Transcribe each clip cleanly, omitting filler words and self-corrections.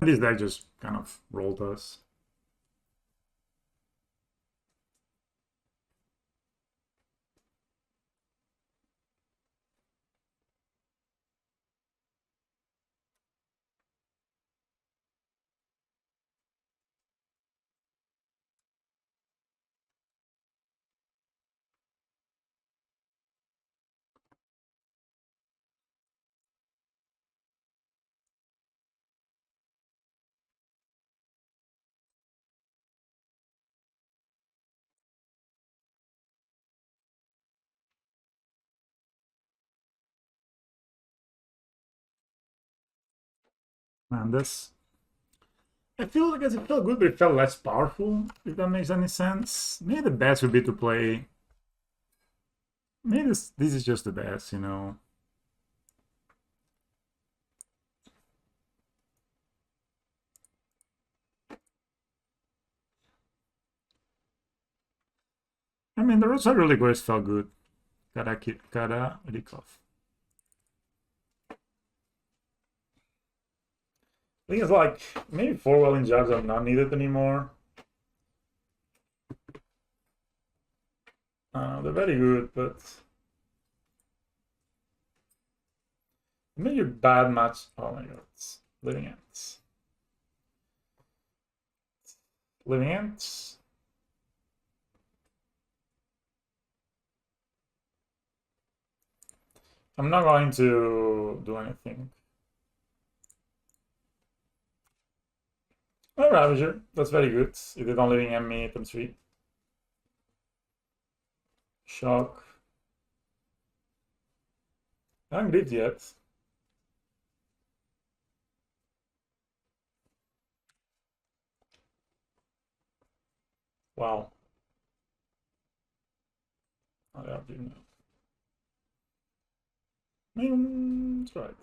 This deck just kind of rolled us. Man, this... I feel like it felt good, but it felt less powerful, if that makes any sense. Maybe the best would be to play... Maybe this is just the best, you know? I mean, the roots are really good, felt good. Gotta recloth. I think it's like, maybe 4 welding jobs are not needed anymore. They're very good, but... Maybe a bad match. Oh my god, it's Living Ants. Living Ants. I'm not going to do anything. Oh, Ravager. That's very good. If they don't Living Ant me, turn 3. Shock. I haven't gripped yet. Wow. Oh, yeah, you know. That's right.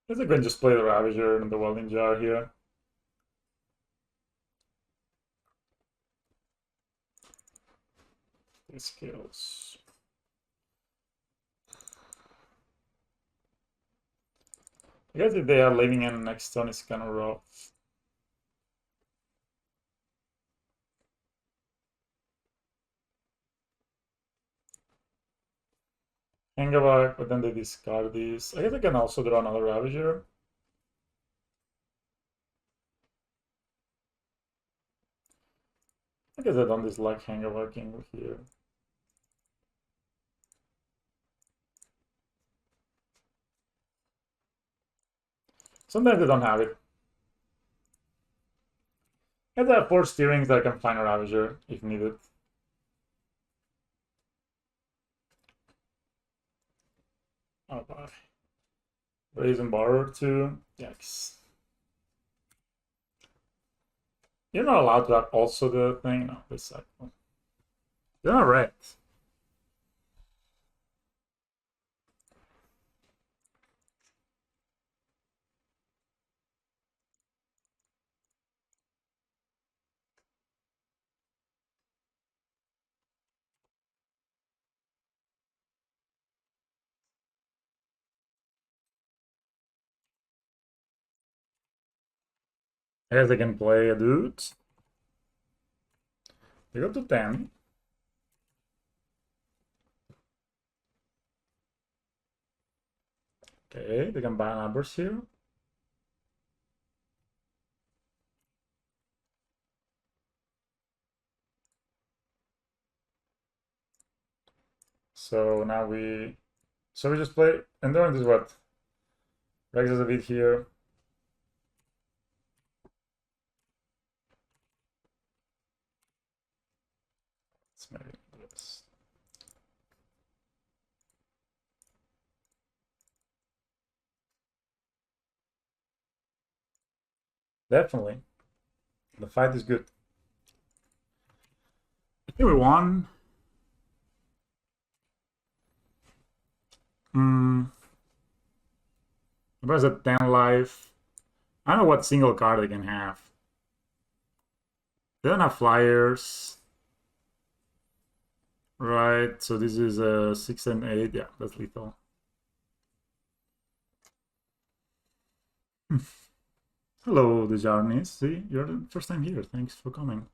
I think I can just play the Ravager and the Welding Jar here. These skills. I guess if they are living in next turn, it's kind of rough. Enjjoy, but then they discard these. I guess I can also draw another Ravager. I guess I don't dislike Enjjoy King here. Sometimes I don't have it. I have 4 steerings that I can find a Ravager if needed. Oh, bye. Raise and borrow 2. Yikes. You're not allowed to have also the thing. No, this cycle. You're not right. I guess I can play a dude. They go to 10. Okay, they can buy numbers here. So now we just play, and then this is what? Rex has a bit here. Let's maybe do this. Definitely. The fight is good. I think we won. There's a 10 life. I don't know what single card they can have. They don't have flyers. Right, so this is a 6 and 8. Yeah, that's lethal. Hello, the Jarnis. See, you're the first time here. Thanks for coming.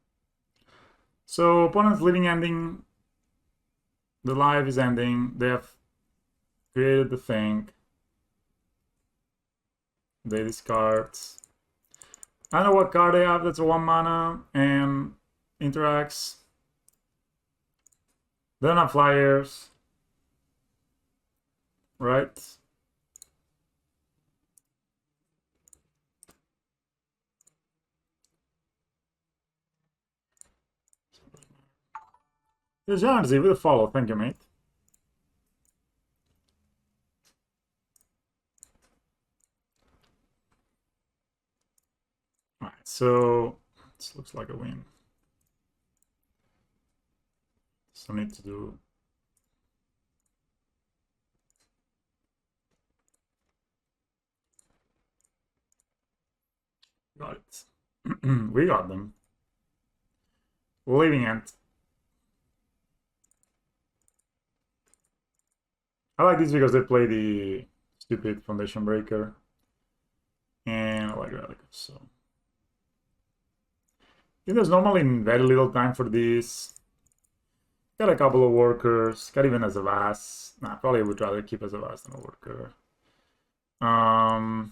So, opponent's living ending. The life is ending. They have created the thing. They discard. I don't know what card they have that's a 1 mana and interacts. They don't have flyers. Right? The Jarnis with a follow. Thank you, mate. Alright, so this looks like a win. So need to do. Got it. We got them. Living End. I like this because they play the stupid Foundation Breaker. And I like Relic, so. I think there's normally very little time for this. Got a couple of workers. Got even as a Vas. Nah, probably would rather keep as a Vas than a worker. I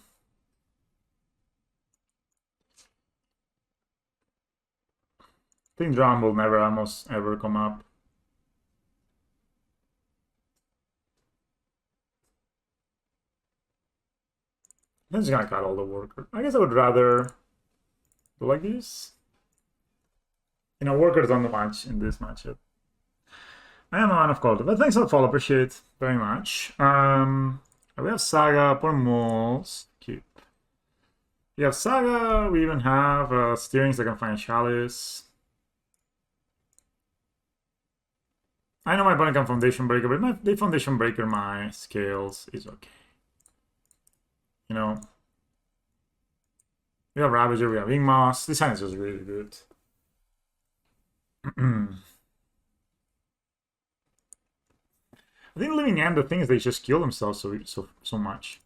think Drum will never almost ever come up. I'm just gonna cut all the workers. I guess I would rather do like this. You know, workers on the match in this matchup. I am a man of culture, but thanks for the follow. Appreciate it very much. We have Saga, poor moles. Keep. We have Saga. We even have steerings that can find Chalice. I know my opponent can Foundation Breaker, but they Foundation Breaker my scales is okay. You know. We have Ravager, we have Ingmas. This hand is just really good. I think Living End, the thing is they just kill themselves so much.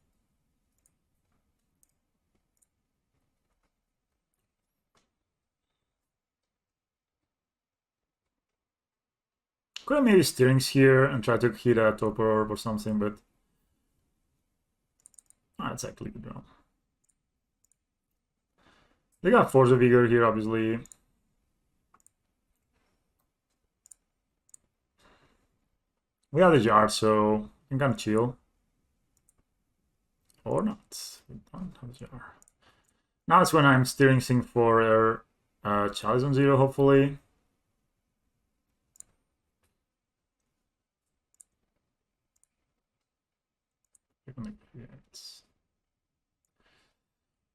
Could have maybe steerings here and try to hit a Torpor Orb or something, but that's actually good draw. They got Force of Vigor here, obviously. We have the jar, so I'm gonna chill. Or not. We don't have the jar. Now it's when I'm steering thing for Chalice on 0, hopefully.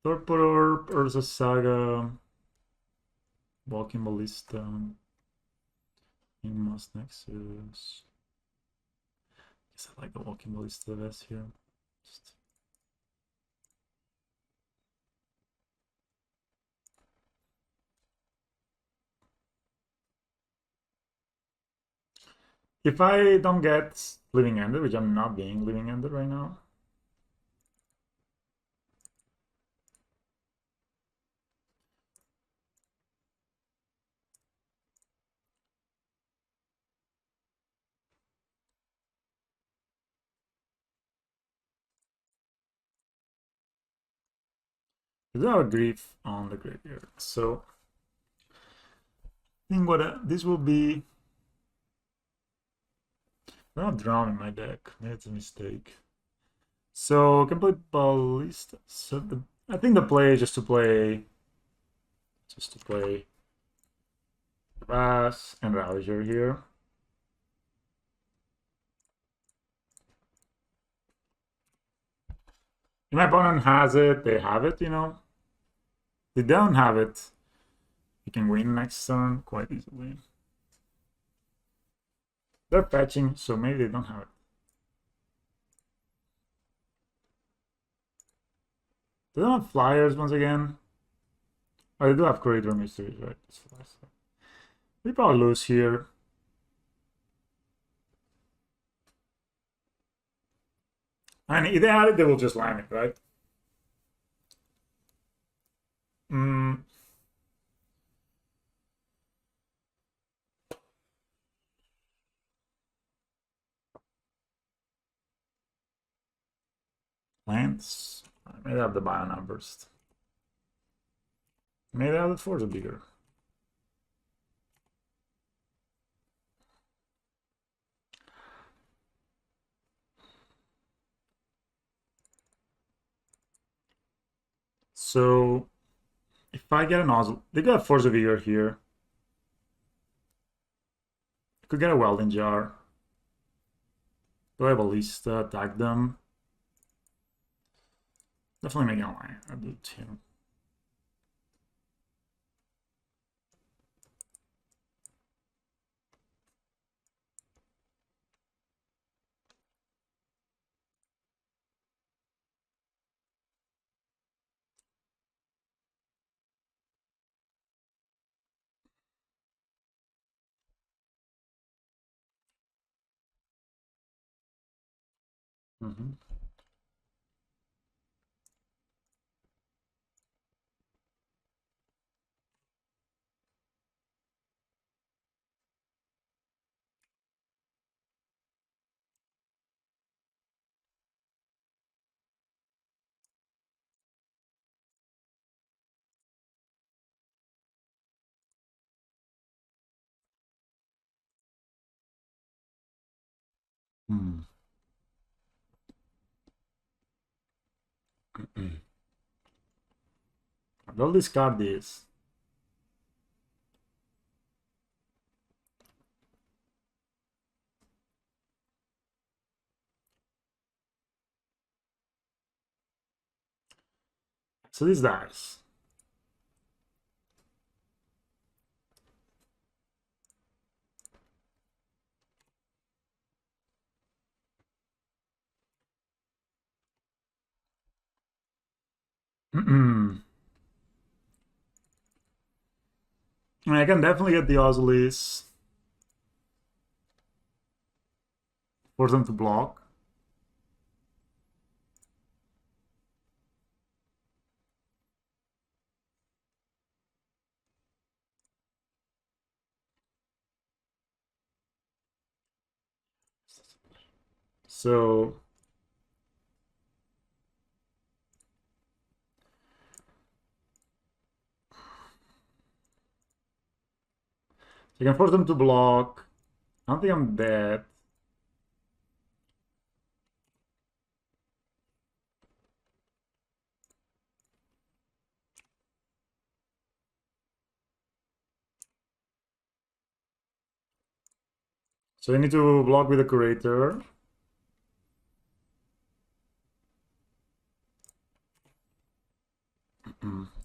Torpor Orb, Urza Saga, Walking Ballista, Inmost Nexus. Guess I like the Walking Ballista the best here. If I don't get Living Ended, which I'm not being Living Ended right now. I do have a Grief on the graveyard, so I think what this will be. I don't have Drawn in my deck. Maybe it's a mistake. So I can play Ballista. So I think the play is just to play Bass and Ravager here. If my opponent has it, they have it, you know. If they don't have it, you can win next turn quite easily. They're fetching, so maybe they don't have it. They don't have flyers once again. Oh, they do have Corridor Mysteries, right? We probably lose here. And if they had it, they will just line it, right? Plants. Maybe I have the Biona Burst. Maybe I have the Force of Vigor. So if I get a nozzle, they got Force of Vigor here. I could get a Welding Jar. Do I have a Ballista, attack them? Definitely making a line. I do too. Mm-hmm. Hmm. I'll discard this. So this dies. I can definitely get the Osseous. Force them to block. So you can force them to block. I don't think I'm dead. So you need to block with the Curator.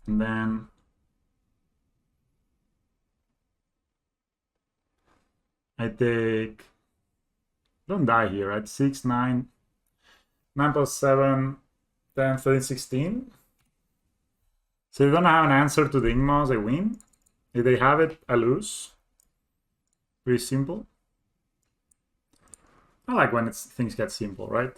And then I take... Don't die here, right? 6, 9, 9 plus 7, 10, 13, 16. So you're gonna have an answer to the Ingmos, I win. If they have it, I lose. Pretty simple. I like when things get simple, right?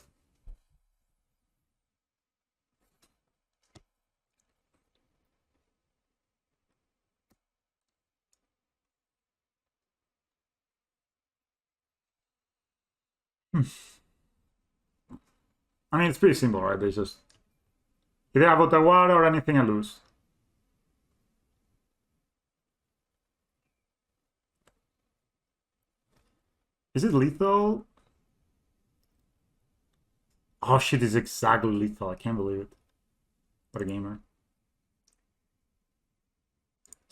I mean, it's pretty simple, right? They just... If they have Otawara or anything, I lose. Is it lethal? Oh shit, it's exactly lethal. I can't believe it. What a gamer.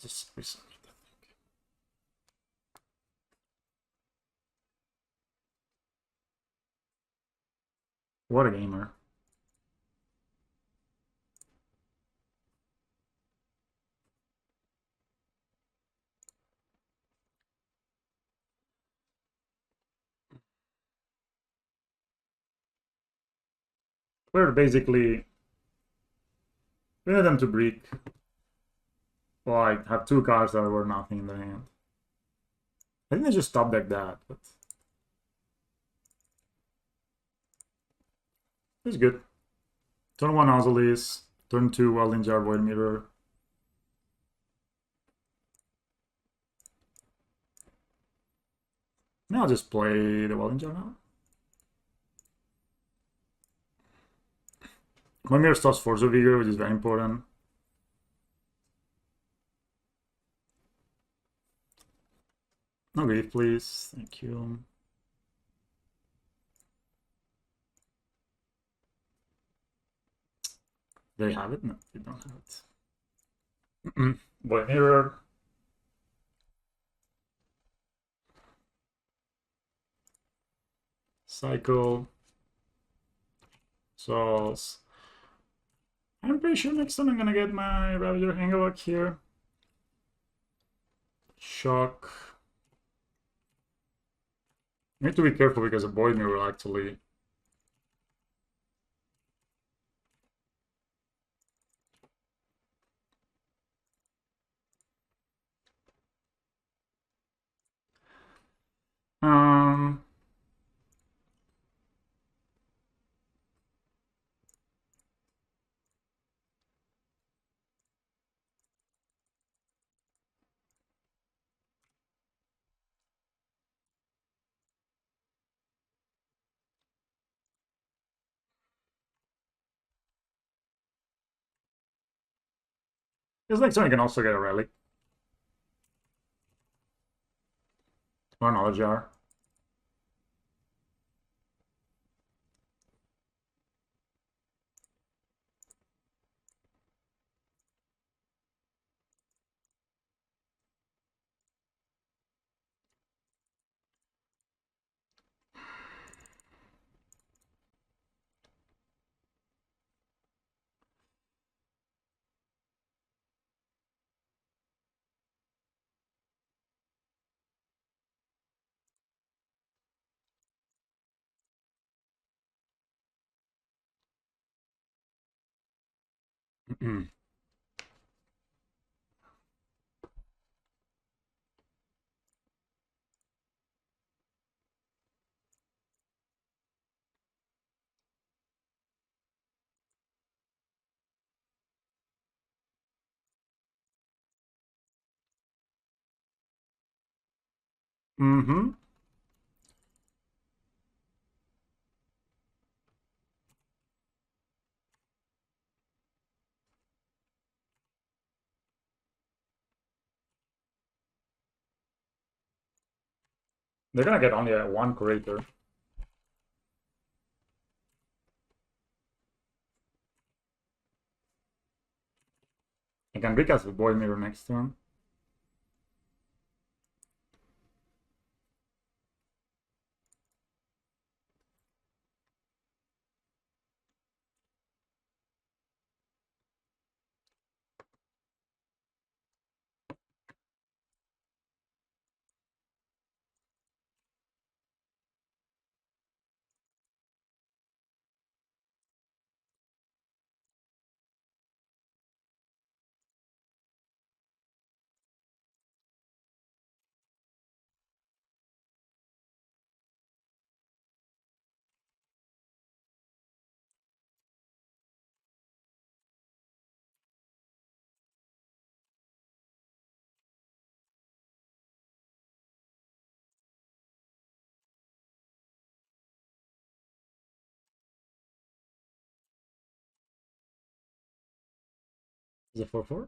Just reset it, I think. What a gamer. We're basically... We need them to break. Like, have two cards that were nothing in their hand. I think they just top deck that, but... It's good. Turn 1 Osseous, turn 2 Welding Jar Void Mirror. Now I'll just play the Welding Jar now. One mirror stops Force of Vigor, which is very important. No grief, please. Thank you. They have it? No, they don't have it. Boy mirror. Cycle. Souls. I'm pretty sure next time I'm gonna get my Ravager Hangawak here. Shock. I need to be careful because a Void Mirror will actually... Um... Because next time I can also get a Relic. Or another jar. Mm-hmm. They're gonna get only one Curator. I can recast the Void Mirror next turn. Is it 4/4?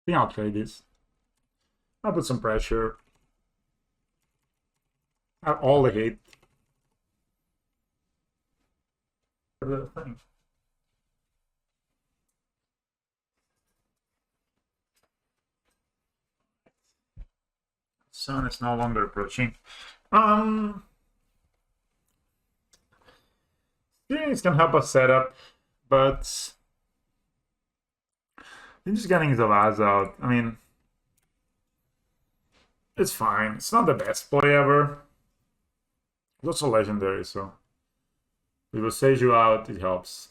I think I'll trade this. I'll put some pressure. I have all the hate for the thing. Sun is no longer approaching. Things can help us set up, but He's just getting the Vaz out. I mean, it's fine. It's not the best play ever. It's also legendary, so we will sage you out. It helps.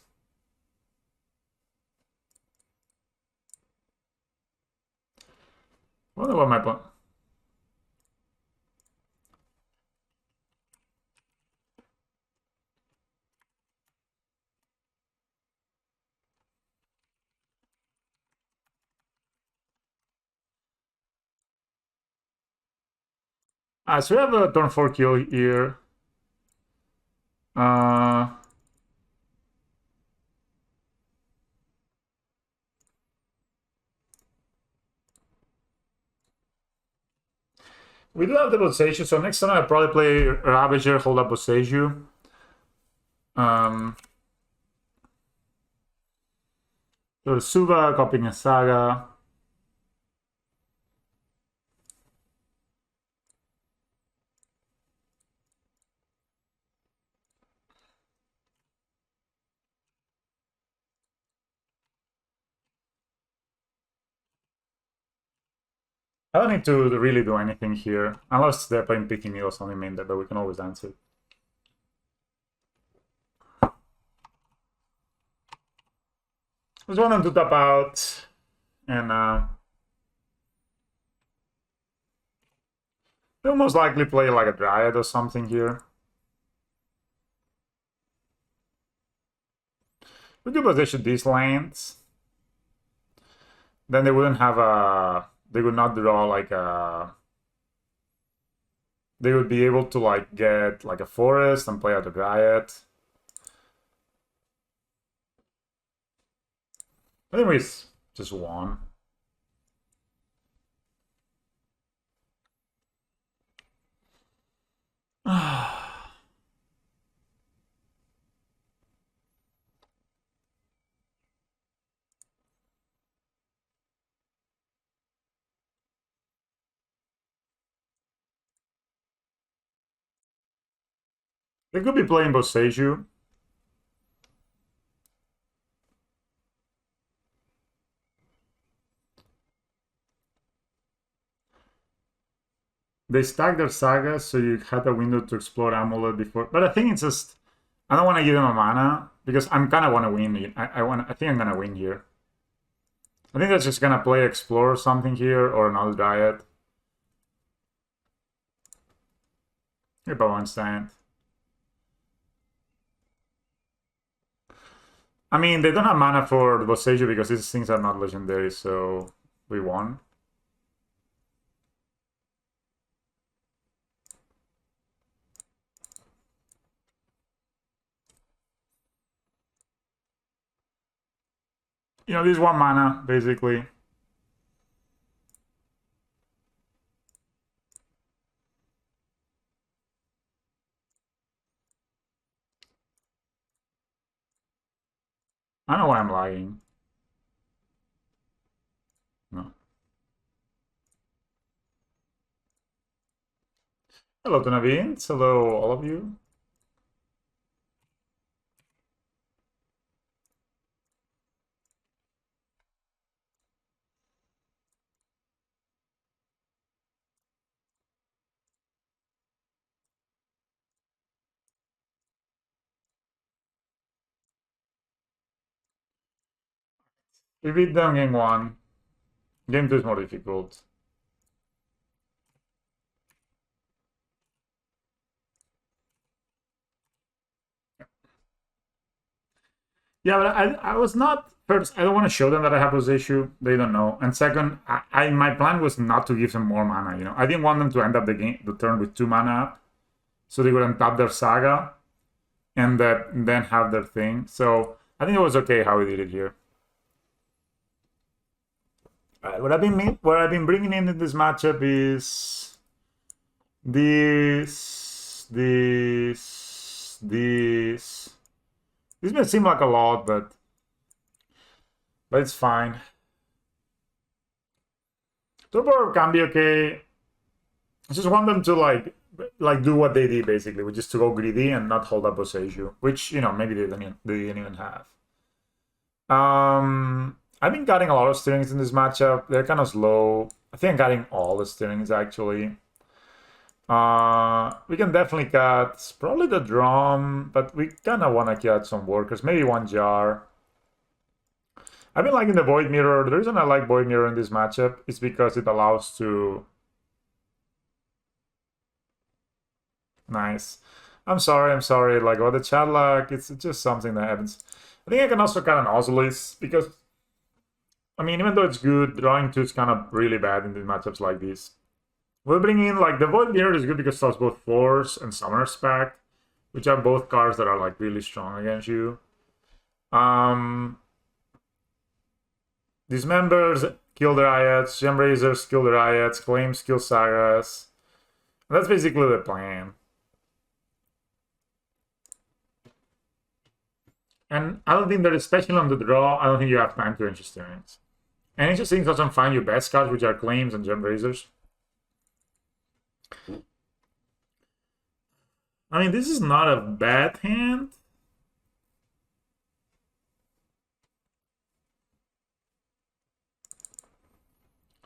I wonder what my plan. So we have a turn 4 kill here. We do have the Boseiju, so next time I'll probably play Ravager, hold up Boseiju. So the Suva, copying a Saga. I don't need to really do anything here, unless they're playing Picky Me or something main deck, but we can always answer. I just want them to tap out, and they'll most likely play like a Dryad or something here. We could position these lands. Then they wouldn't have a... They would not draw like a... They would be able to like get like a forest and play out a Dryad. Anyways, just one. They could be playing Boseiju. They stack their sagas, so you had a window to explore Amulet before. But I think it's just... I don't want to give them a mana, because I'm kind of want to win. I think I'm going to win here. I think they're just going to play Explore or something here, or another Dryad. Here, one stand. I mean, they don't have mana for the Boseiju because these things are not legendary, so we won. You know, this is one mana, basically. I don't know why I'm lagging. No. Hello, Tunavins. Hello, all of you. We beat them game 1. Game 2 is more difficult. Yeah, but I was not... First, I don't want to show them that I have this issue. They don't know. And second, my plan was not to give them more mana, you know. I didn't want them to end up the turn with 2 mana up. So they would untap their Saga and then have their thing. So I think it was okay how we did it here. Alright, what I've been bringing in this matchup is this. This may seem like a lot, but it's fine. Turbo can be okay. I just want them to like do what they did basically, which is to go greedy and not hold up Boseiju, which, you know, maybe they didn't even have. I've been cutting a lot of steerings in this matchup. They're kind of slow. I think I'm cutting all the steerings actually. We can definitely cut probably the drum, but we kind of want to cut some workers. Maybe one jar. I've been liking the Void Mirror. The reason I like Void Mirror in this matchup is because it allows to... Nice. I'm sorry. Like, about the chat lag, it's just something that happens. I think I can also cut an Ozulis, because, I mean, even though it's good, drawing 2 is kind of really bad in the matchups like this. We'll bring in, like, the Void Mirror is good because it has both Force and Summoner's Pact, which are both cards that are, like, really strong against you. Dismembers kill the Riots, Gem Razors kill the Riots, Claims kill Sagas. And that's basically the plan. And I don't think that, especially on the draw, I don't think you have time to Enjjoy Steerings. And Enjjoy Steerings doesn't find your best cards, which are Claims and Gem Razors. I mean, this is not a bad hand.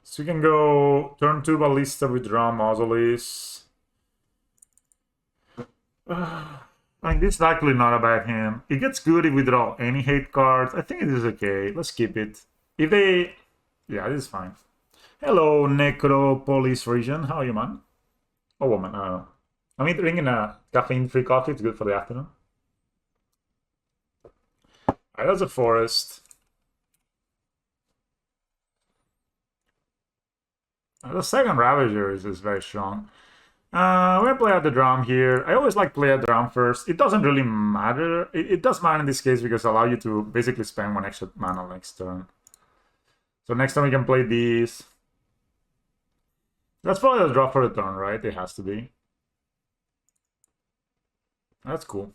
So you can go turn 2 Ballista with Drum, Mausoleus. I mean, this is actually not a bad hand. It gets good if we draw any hate cards. I think it is okay. Let's keep it. If they... Yeah, this is fine. Hello, Necropolis region. How are you, man? Oh, woman. I don't know. I mean, drinking a caffeine-free coffee. It's good for the afternoon. Alright, that's a forest. The second Ravager is very strong. We're gonna play out the drum here. I always like play a drum first. It doesn't really matter. It does matter in this case because it allows you to basically spend 1 extra mana next turn. So next time we can play these. That's probably the draw for the turn, right? It has to be. That's cool.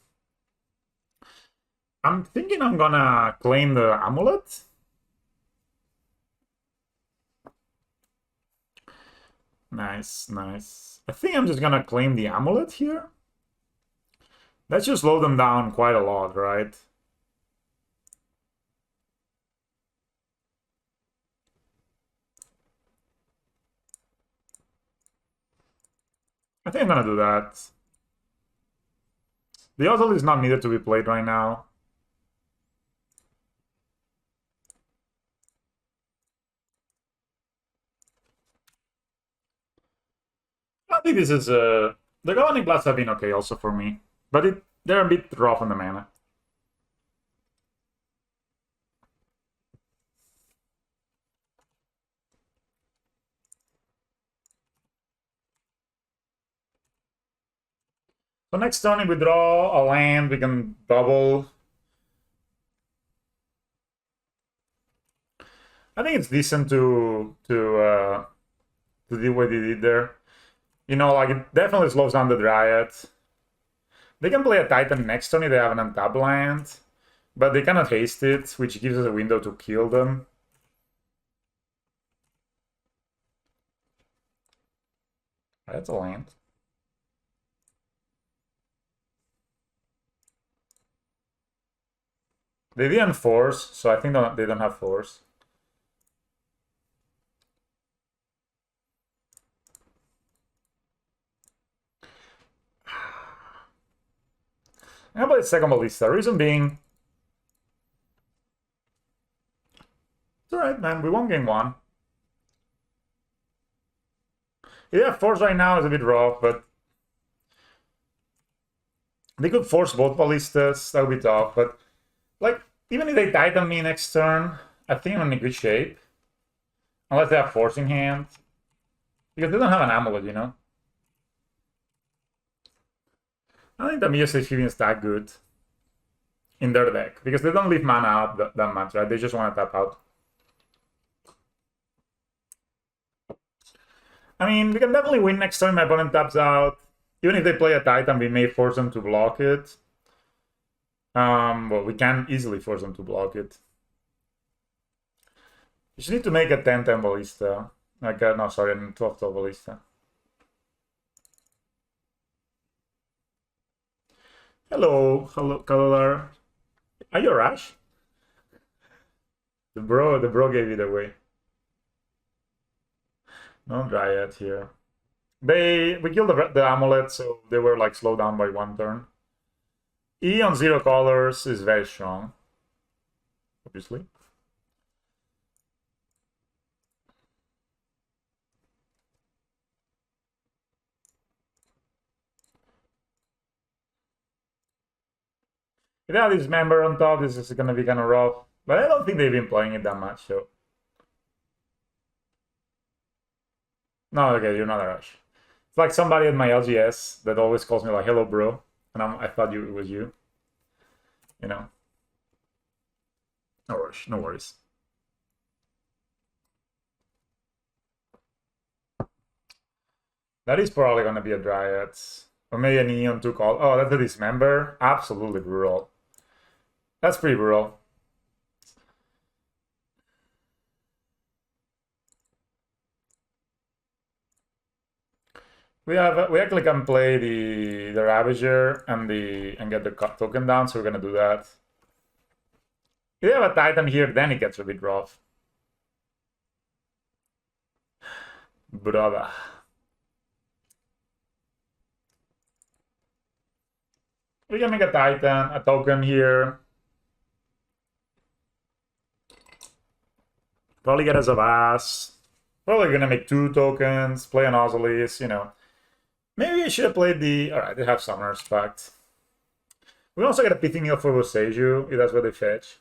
I'm thinking I'm gonna claim the Amulet. Nice. I think I'm just gonna claim the Amulet here. That should slow them down quite a lot, right? I think I'm gonna do that. The Ozil is not needed to be played right now. I think this is the Governing Blast have been okay also for me, but they're a bit rough on the mana. So next turn, if we draw a land, we can double. I think it's decent to do what they did there. You know, like, it definitely slows down the Dryad. They can play a Titan next turn if they have an untapped land, but they cannot haste it, which gives us a window to kill them. That's a land. They didn't force, so I think they don't have force. I'm gonna play second Ballista. Reason being, it's alright, man. We won game 1. Yeah, force right now is a bit rough, but they could force both Ballistas. That would be tough, but, like, even if they Titan me next turn, I think I'm in good shape. Unless they have force in hand. Because they don't have an Amulet, you know? I don't think the Mia Sage is that good in their deck. Because they don't leave mana out that much, right? They just want to tap out. I mean, we can definitely win next turn. My opponent taps out. Even if they play a Titan, we may force them to block it. Well, we can easily force them to block it. You just need to make a 10-10 Ballista. Like, no, sorry, a 12-12 Ballista. Hello, Kalalar. Are you Rash? The bro gave it away. No Dryad here. We killed the Amulet, so they were like slowed down by 1 turn. E on 0 colors is very strong, obviously. If they have this member on top, this is gonna be kind of rough. But I don't think they've been playing it that much, so. No, okay, you're not a rush. It's like somebody at my LGS that always calls me like, hello, bro. And I thought it was you. You know? No rush, no worries. That is probably gonna be a Dryad. Or maybe an Eon 2 call. Oh, that's a Dismember? Absolutely brutal. That's pretty brutal. We actually can play the Ravager and get the token down, so we're gonna do that. If they have a Titan here, then it gets a bit rough. Brother. We can make a Titan, a token here. Probably get us a Vase. Probably gonna make 2 tokens, play an Ozelis, you know. Maybe I should have played the... Alright, they have some respect. We also get a Pithing Needle for Boseiju, if that's what they fetch.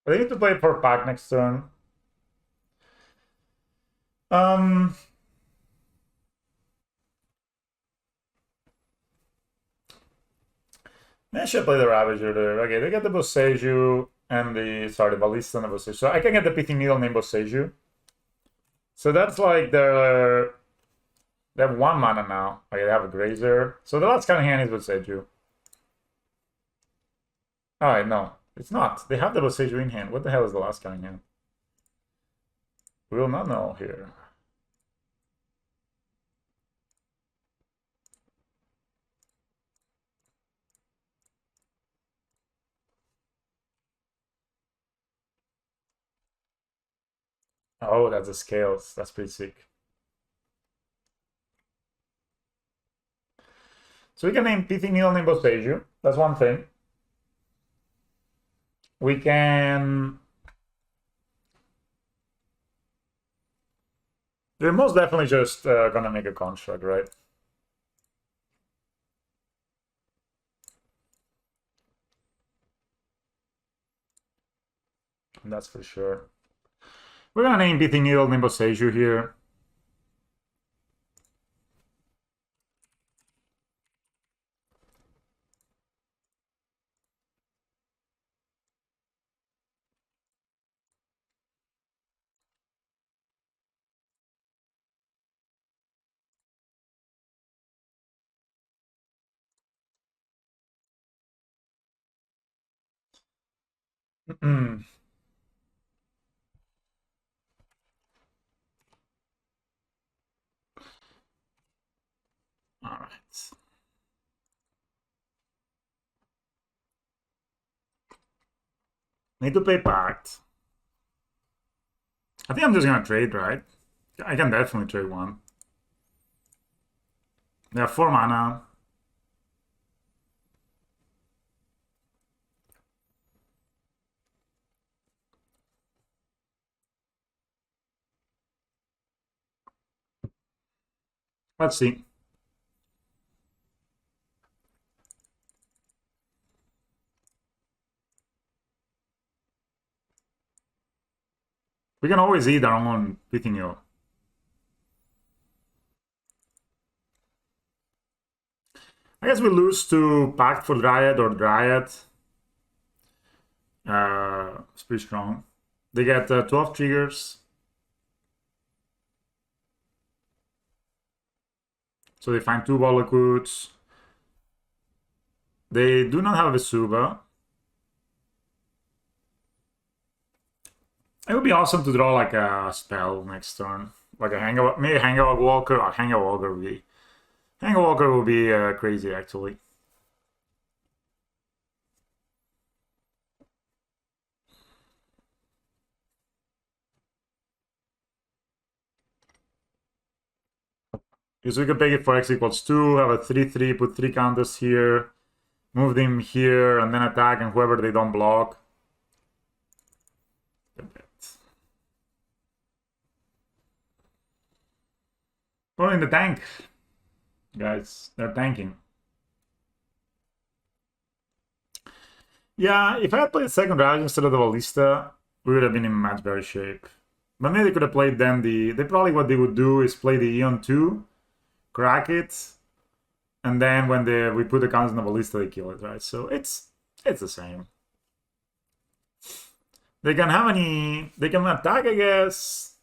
But they need to play for pack next turn. Maybe I should play the Ravager there. Okay, they get the Boseiju and the Ballista and the Boseiju. So I can get the Pithing Needle named Boseiju. So that's like their... They have 1 mana now. Okay, they have a Grazer. So the last card in hand is Boseiju. Alright, no. It's not. They have the Boseiju in hand. What the hell is the last card in hand? We will not know here. Oh, that's the Scales. That's pretty sick. So we can name Pithing Needle and Boseiju. That's one thing. We can... They're most definitely just gonna make a construct, right? That's for sure. We're gonna name Pithing Needle and Boseiju here. All right. Need to play Pact. I think I'm just gonna trade, right? I can definitely trade 1. They have 4 mana. Let's see. We can always eat our own Pithing Needle. I guess we lose to Pact for Dryad or Dryad. It's pretty strong. They get 12 triggers. So they find 2 Bolakoots. They do not have a Vesuva. It would be awesome to draw like a spell next turn. Like a Hangout, maybe Hangout Walker or Hangout Walker would be Hangwalker will be crazy, actually. Because we could take it for x equals 2, have a 3-3, put 3 counters here, move them here, and then attack, and whoever they don't block. Put in the tank. Guys, they're tanking. Yeah, if I had played second round instead of the Ballista, we would have been in much better shape. But maybe they could have played then they probably what they would do is play the Eon 2, crack it, and then when we put the counters in the Ballista, they kill it, right? So it's the same. They can attack, I guess.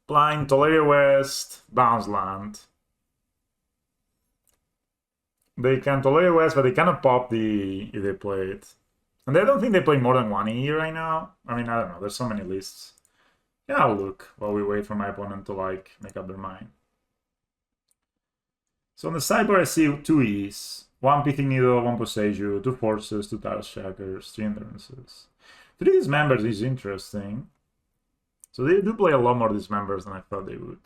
Blind, Toledo West, Bounce Land. They can Toledo West, but they cannot pop if they play it. And I don't think they play more than one E right now. I mean, I don't know. There's so many lists. Yeah, I'll look while we wait for my opponent to, like, make up their mind. So on the sideboard, I see 2 E's. 1 Pithing Needle, 1 Poseiju, 2 Forces, 2 Taros Shackers, 3 Endurances. 3 Dismembers is interesting. So they do play a lot more Dismembers than I thought they would.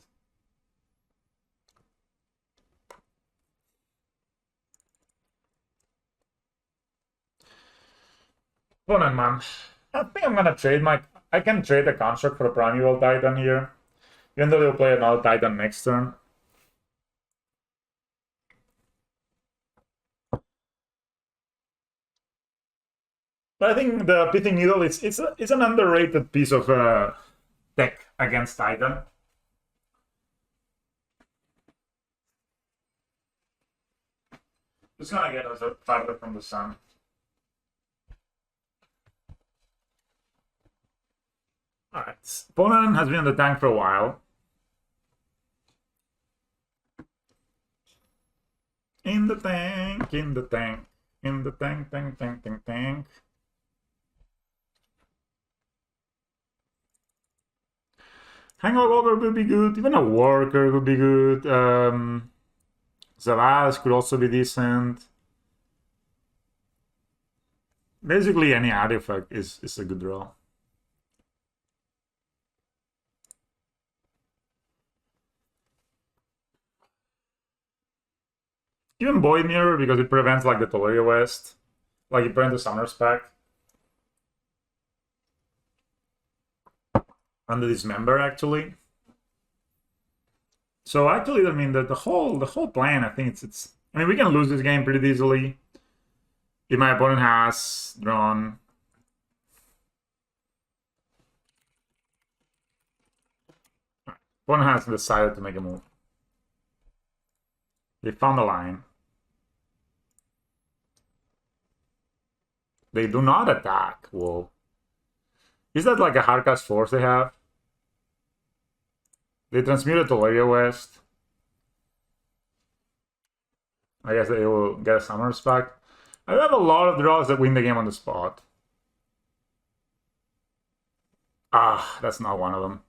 Opponent, man. I think I'm gonna trade I can trade a construct for a Primeval Titan here. Even though they'll play another Titan next turn. But I think the Pithing Needle it's an underrated piece of tech against Titan. Just gonna get us a fighter from the sun. Alright. Opponent has been in the tank for a while. In the tank, in the tank, in the tank, tank, tank, tank, tank. Hangover would be good. Even a worker would be good. Zavaz could also be decent. Basically, any artifact is a good draw. Even Void Mirror, because it prevents, like, the Toledo West. Like, it prevents the Summer Spec. And the Dismember, actually. So, actually, I mean, the whole plan, I think it's... I mean, we can lose this game pretty easily. If my opponent has drawn... Opponent has decided to make a move. They found a line. They do not attack. Whoa. Is that like a hardcast force they have? They transmuted to Area West. I guess they will get a Summer Spec. I have a lot of draws that win the game on the spot. Ah, that's not one of them.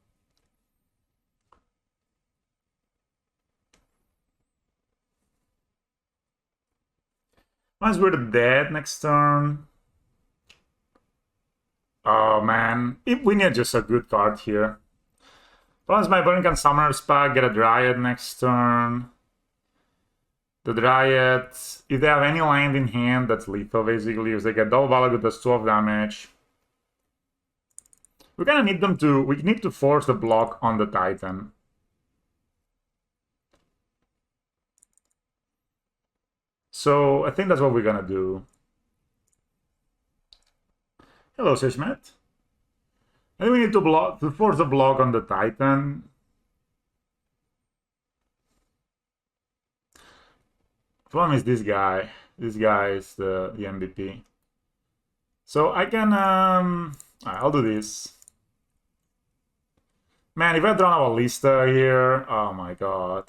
Unless we're dead next turn. Oh man, if we need just a good card here. Plus my opponent can Summoner Spec, get a Dryad next turn. The Dryad, if they have any land in hand, that's lethal basically. If they get double value, does 12 damage. We're gonna need them to, we need to force the block on the Titan. So I think that's what we're gonna do. Hello, Seshmet. I think we need to force the block on the Titan. Problem is this guy. This guy is the MVP. So I can I'll do this. Man, if I draw a Ballista here, oh my god.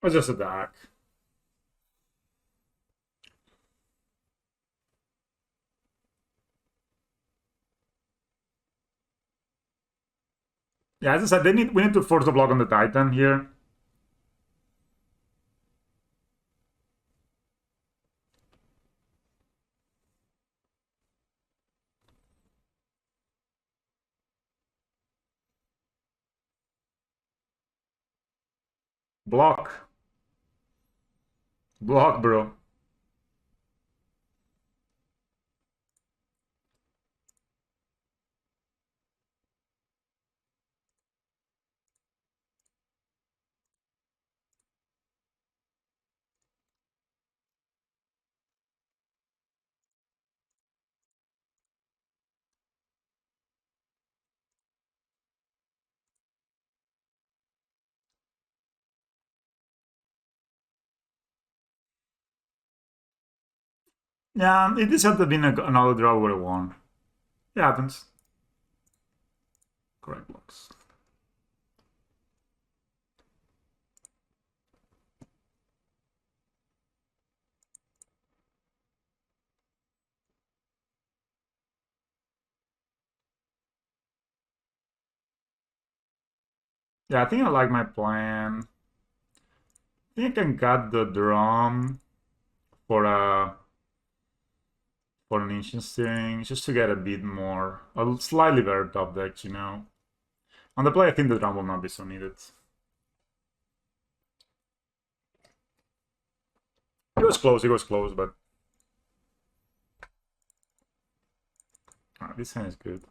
Or just attack. Yeah, as I said, we need to force the block on the Titan here. Block. Block, bro. Yeah, it is had to been another draw would have won. It happens. Correct blocks. Yeah, I think I like my plan. I think I can cut the drum for an ancient steering just to get a bit more, a slightly better top deck, you know. On the play, I think the drum will not be so needed. It was close, but this hand is good.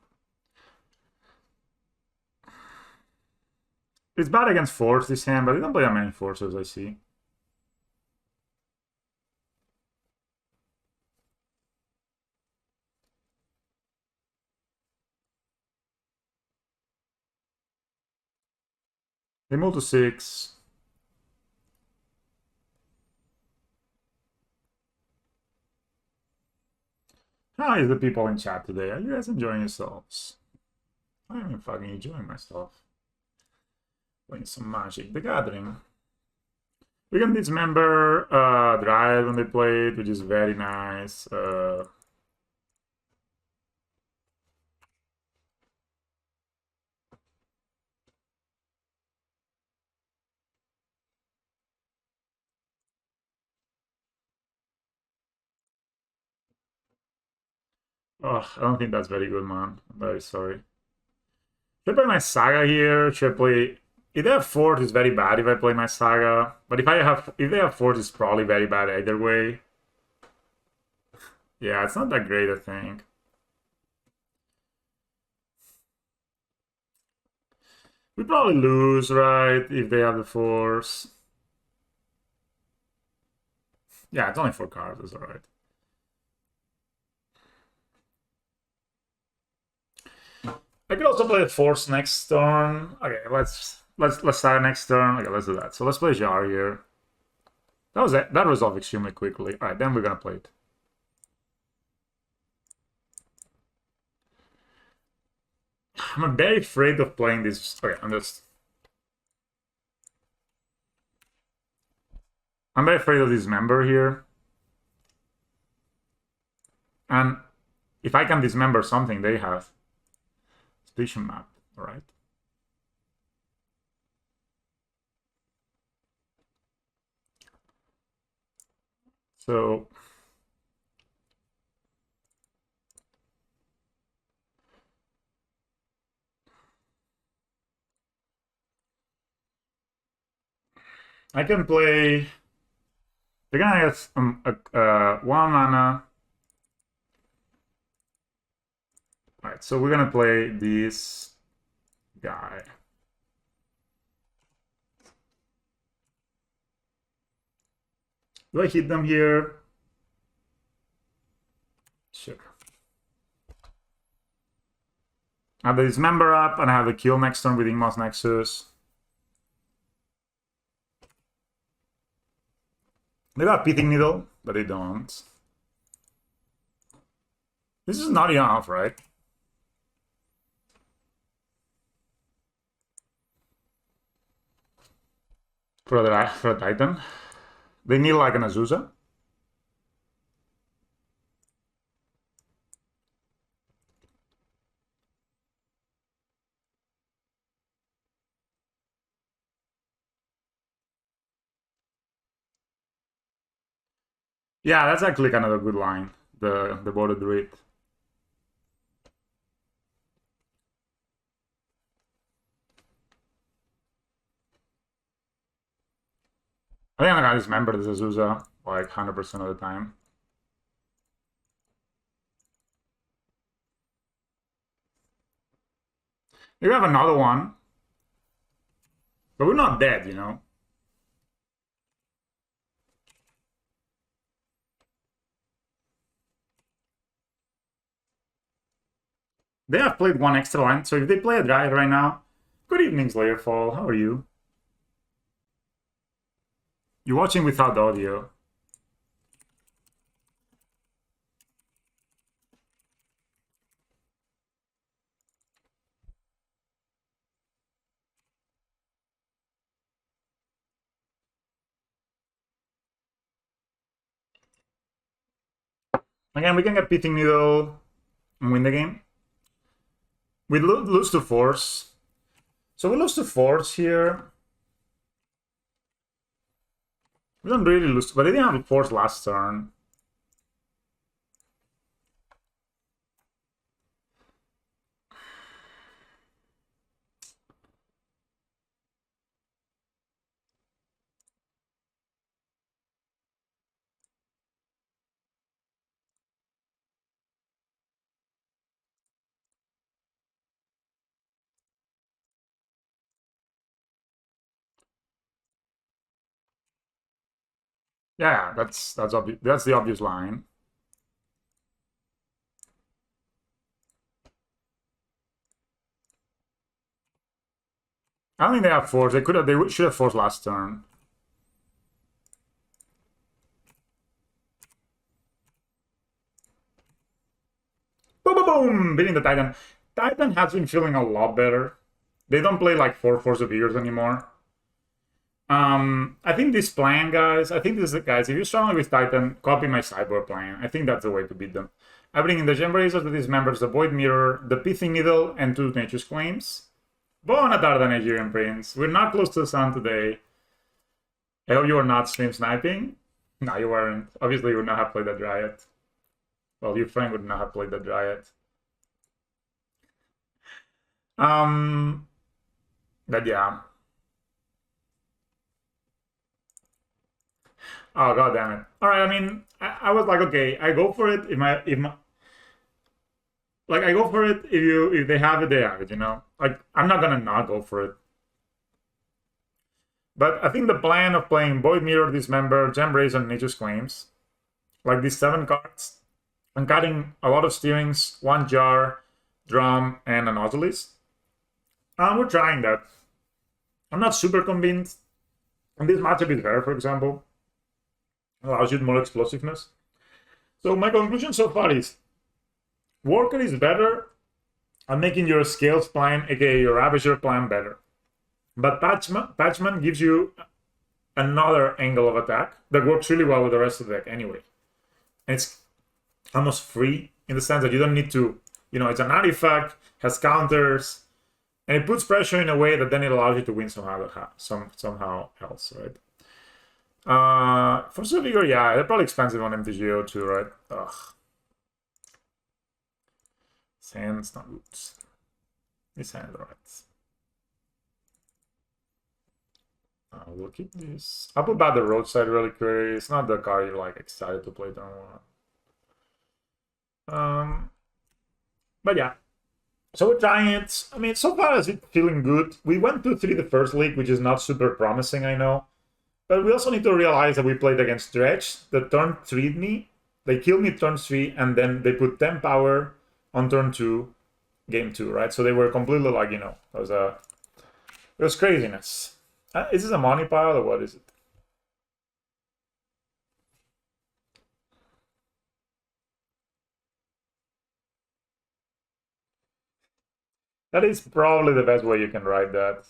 It's bad against force, this hand, but they don't play that many forces, I see. They move to 6. How is the people in chat today? Are you guys enjoying yourselves? I'm fucking enjoying myself. Playing some Magic the Gathering. We can dismember Dryad when they play it, which is very nice. Oh, I don't think that's very good, man. I'm very sorry. Should I play my Saga here? Should I play... If they have Force, it's very bad if I play my Saga. But if they have Force, it's probably very bad either way. Yeah, it's not that great, I think. We probably lose, right? If they have the Force. Yeah, it's only 4 cards, that's alright. I could also play the Force next turn. Okay, let's start next turn. Okay, let's do that. So let's play Jar here. That was it. That resolved extremely quickly. Alright, then we're gonna play it. I'm very afraid of playing this. Okay, I'm very afraid of this member here. And if I can dismember something, they have station map, alright? So I can play. They're gonna get 1 mana. Alright, so we're gonna play this guy. Do I hit them here? Sure. I have the Dismember up, and I have a kill next turn with Ingmars Nexus. They got Pithing Needle, but they don't. This is not enough, right? for a Titan. They need like an Azusa. Yeah, that's actually kind of a good line. The Border Druid. I think I just remember this Azusa like 100% of the time. You have another one, but we're not dead, you know. They have played one extra land, so if they play a Dryad right now, good evening, Slayerfall. How are you? You're watching without audio. Again, we can get Pithing Needle and win the game. We lose to Force. So we lose to Force here. We don't really lose, but they didn't have Force last turn. Yeah, that's obvious. That's the obvious line. I don't think they have Force. They could have. They should have Force last turn. Boom, boom, boom! Beating the Titan. Titan has been feeling a lot better. They don't play like 4 Force of Years anymore. I think this plan, guys. I think this is guys. If you're struggling with Titan, copy my sideboard plan. I think that's the way to beat them. I bring in the Gem Razors to dismembers the Void Mirror, the Pithing Needle, and 2 Nature's Claims. Bona tarda, Nigerian Prince. We're not close to the sun today. I hope you are not stream sniping. No, you weren't. Obviously, you would not have played the Dryad. Well, your friend would not have played the Dryad. But yeah. Oh, god damn it. All right, I mean, I was like, okay, I go for it like I go for it if they have it, they have it, you know? Like I'm not gonna not go for it. But I think the plan of playing Void Mirror, Dismember, Gem Raise, and Nature's Claims, like these 7 cards, and cutting a lot of steerings, 1 jar, drum, and an Obelisk. We're trying that. I'm not super convinced. And this matchup is rare, for example. Allows you more explosiveness. So my conclusion so far is Worker is better at making your Scales plan, aka your Ravager plan, better. But Patchman gives you another angle of attack that works really well with the rest of the deck anyway. And it's almost free in the sense that you don't need to, you know, it's an artifact, has counters, and it puts pressure in a way that then it allows you to win somehow else, right? For Vigor, yeah, they're probably expensive on MTGO too, right? Ugh. Sands, not roots. This hand, right? We'll keep this. I'll put back the roadside really quick. It's not the card you're like excited to play turn 1. But yeah. So we're trying it. I mean, so far it's feeling good. We went 2-3 the first league, which is not super promising, I know. But we also need to realize that we played against Dredge. The turn 3'd me. They killed me turn 3, and then they put 10 power on turn 2, game 2, right? So they were completely like, you know, it was craziness. Is this a money pile or what is it? That is probably the best way you can write that.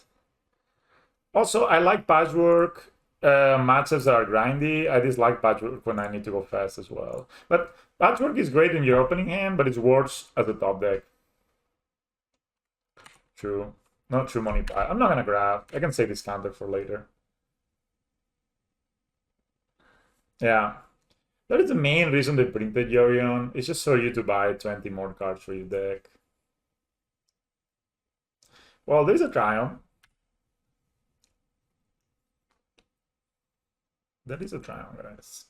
Also, I like patchwork matchups that are grindy. I dislike patchwork when I need to go fast as well. But patchwork is great in your opening hand, but it's worse as a top deck. True. Not true money pile. I'm not gonna grab. I can save this counter for later. Yeah. That is the main reason they printed Yorion. It's just for you to buy 20 more cards for your deck. Well, there's a Triumph. That is a Triumph, guys.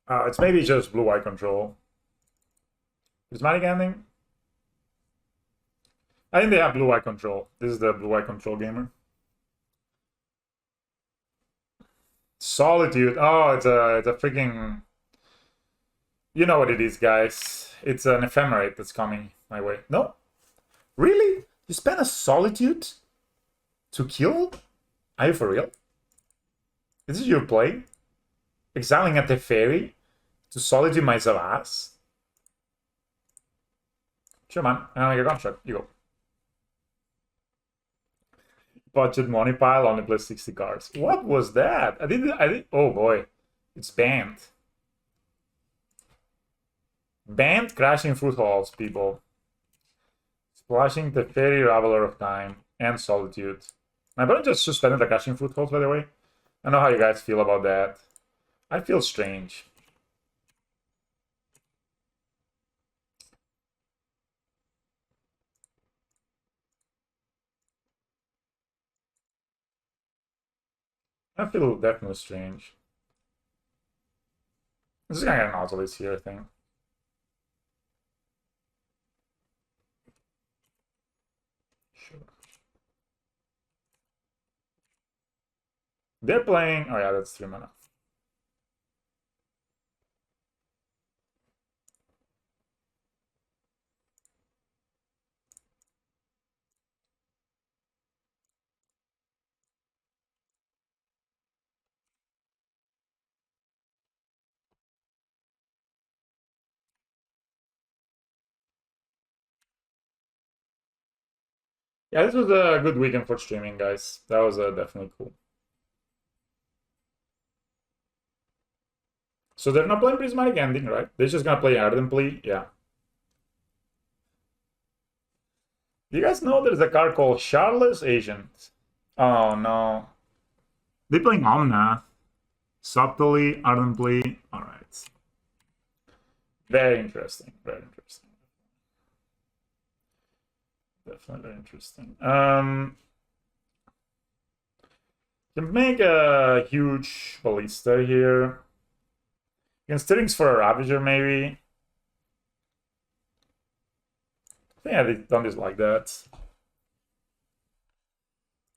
It's maybe just blue-white control. Prismatic ending? I think they have blue-white control. This is the blue-white control gamer. Solitude. Oh, it's a freaking... You know what it is, guys. It's an ephemerate that's coming my way. No? Really? You spend a Solitude to kill? Are you for real? This is your play? Exiling a Teferi to Solitude my Zavas? Sure, man. I'm gonna make a contract. You go. Budget money pile only plays 60 cards. What was that? I did. Oh boy. It's banned. Banned Crashing Footholds, people. Splashing the Fairy Raveler of Time and Solitude. My opponent just suspended the Crashing Footholds, by the way. I don't know how you guys feel about that. I feel strange. I feel definitely strange. This is gonna get an Nautilus here, I think. Sure. They're playing... Oh yeah, that's 3 mana. Yeah, this was a good weekend for streaming, guys. That was definitely cool. So they're not playing Prismatic Ending, right? They're just gonna play Hardened Plea? Yeah. Do you guys know there's a card called Charlotte's Agent? Oh no. They're playing Omnath. Subtly, ardently. Alright. Very interesting. Very interesting. Definitely very interesting. Can make a huge ballista here. Can Stirrings for a Ravager, maybe. I think I don't dislike that.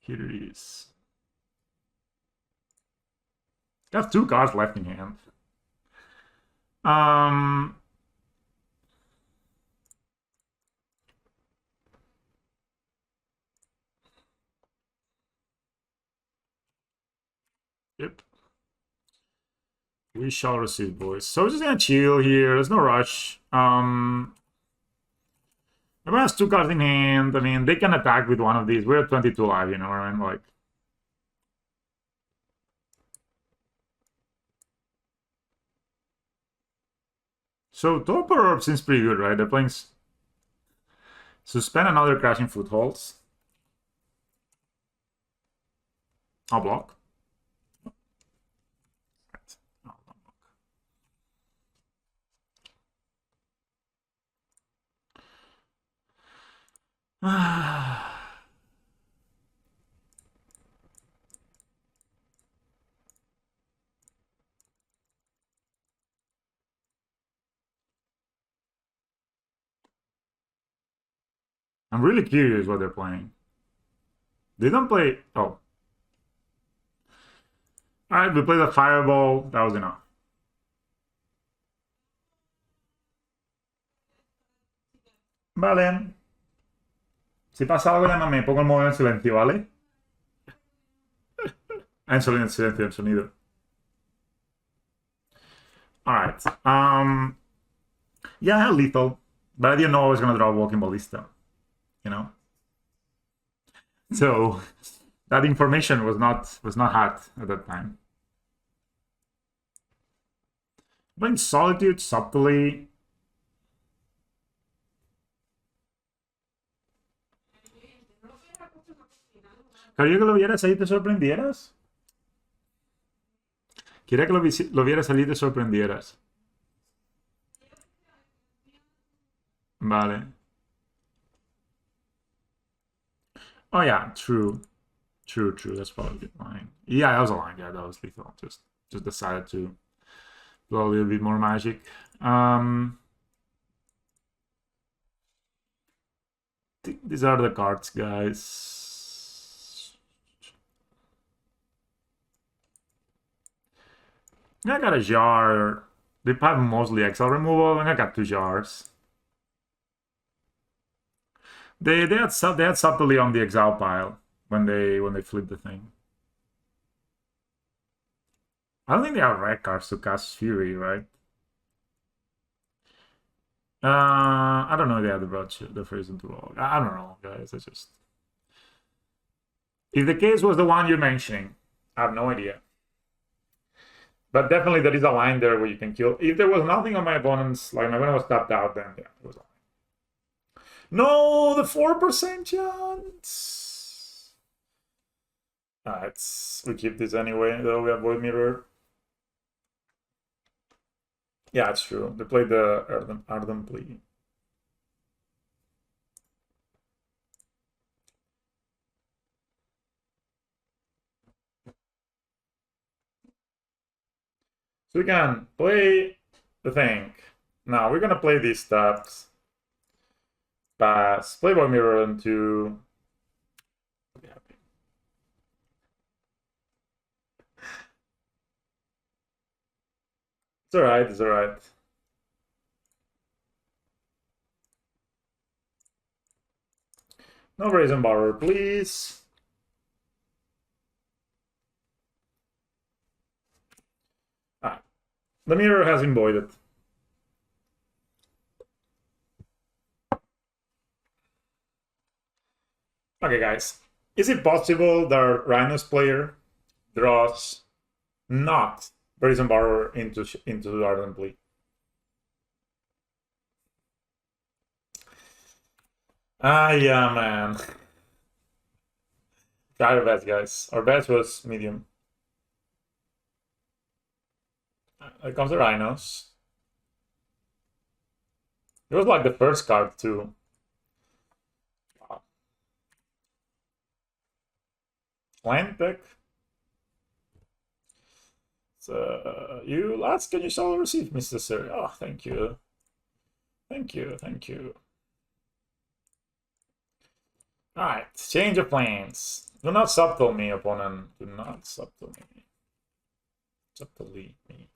Here it is. I have 2 cards left in hand. Yep. We shall receive, boys. So we're just gonna chill here. There's no rush. Everyone has 2 cards in hand. I mean, they can attack with one of these. We're at 22 live, you know what I mean? Like... So Torpor Orb seems pretty good, right? They're playing... Suspend another Crashing Footholds. I'll block. I'm really curious what they're playing. They don't play... Oh. Alright, we played a Fireball. That was enough. Vale. Si pasa algo, llámame. Pongo el modo en silencio, ¿vale? En silencio, en sonido. Alright. Yeah, I had lethal. But I didn't know I was gonna draw a Walking Ballista. You know? So that information was not hot at that time. Playing Solitude subtly. ¿Quería que lo vieras ahí y te sorprendieras? Quería que lo vieras salir y te sorprendieras. Vale. Oh yeah, true. True. That's probably a good line. Yeah, that was a line. Yeah, that was lethal. Just decided to do a little bit more magic. These are the cards, guys. I got a jar. They have mostly exile removal, and I got 2 jars. They had subtly on the exile pile when they flipped the thing. I don't think they have red cards to cast Fury, right? I don't know if they had the Frozen to Log. I don't know, guys. It's just if the case was the one you're mentioning, I have no idea. But definitely there is a line there where you can kill. If there was nothing on my opponent's, like my opponent was tapped out, then yeah, it was on. No, the 4% chance. We keep this anyway, though we have Void Mirror. Yeah, it's true. They played the Ardent Plea. So we can play the thing. Now we're gonna play these steps. Pass, play Void Mirror into. It's alright. No Brazen Borrower, please. Alright. The mirror has been voided. Okay, guys. Is it possible that Rhinos player draws not Brazen Borrower into the Ardent Plea? Yeah, man. Try our best, guys. Our best was medium. Here comes the Rhinos. It was like the first card, too. Wow. Land pick. So, you last can you shall receive, Mr. Sir. Oh, thank you. Thank you. Alright, change of plans. Do not subtle me, opponent. Do not subtle me. Subtly me.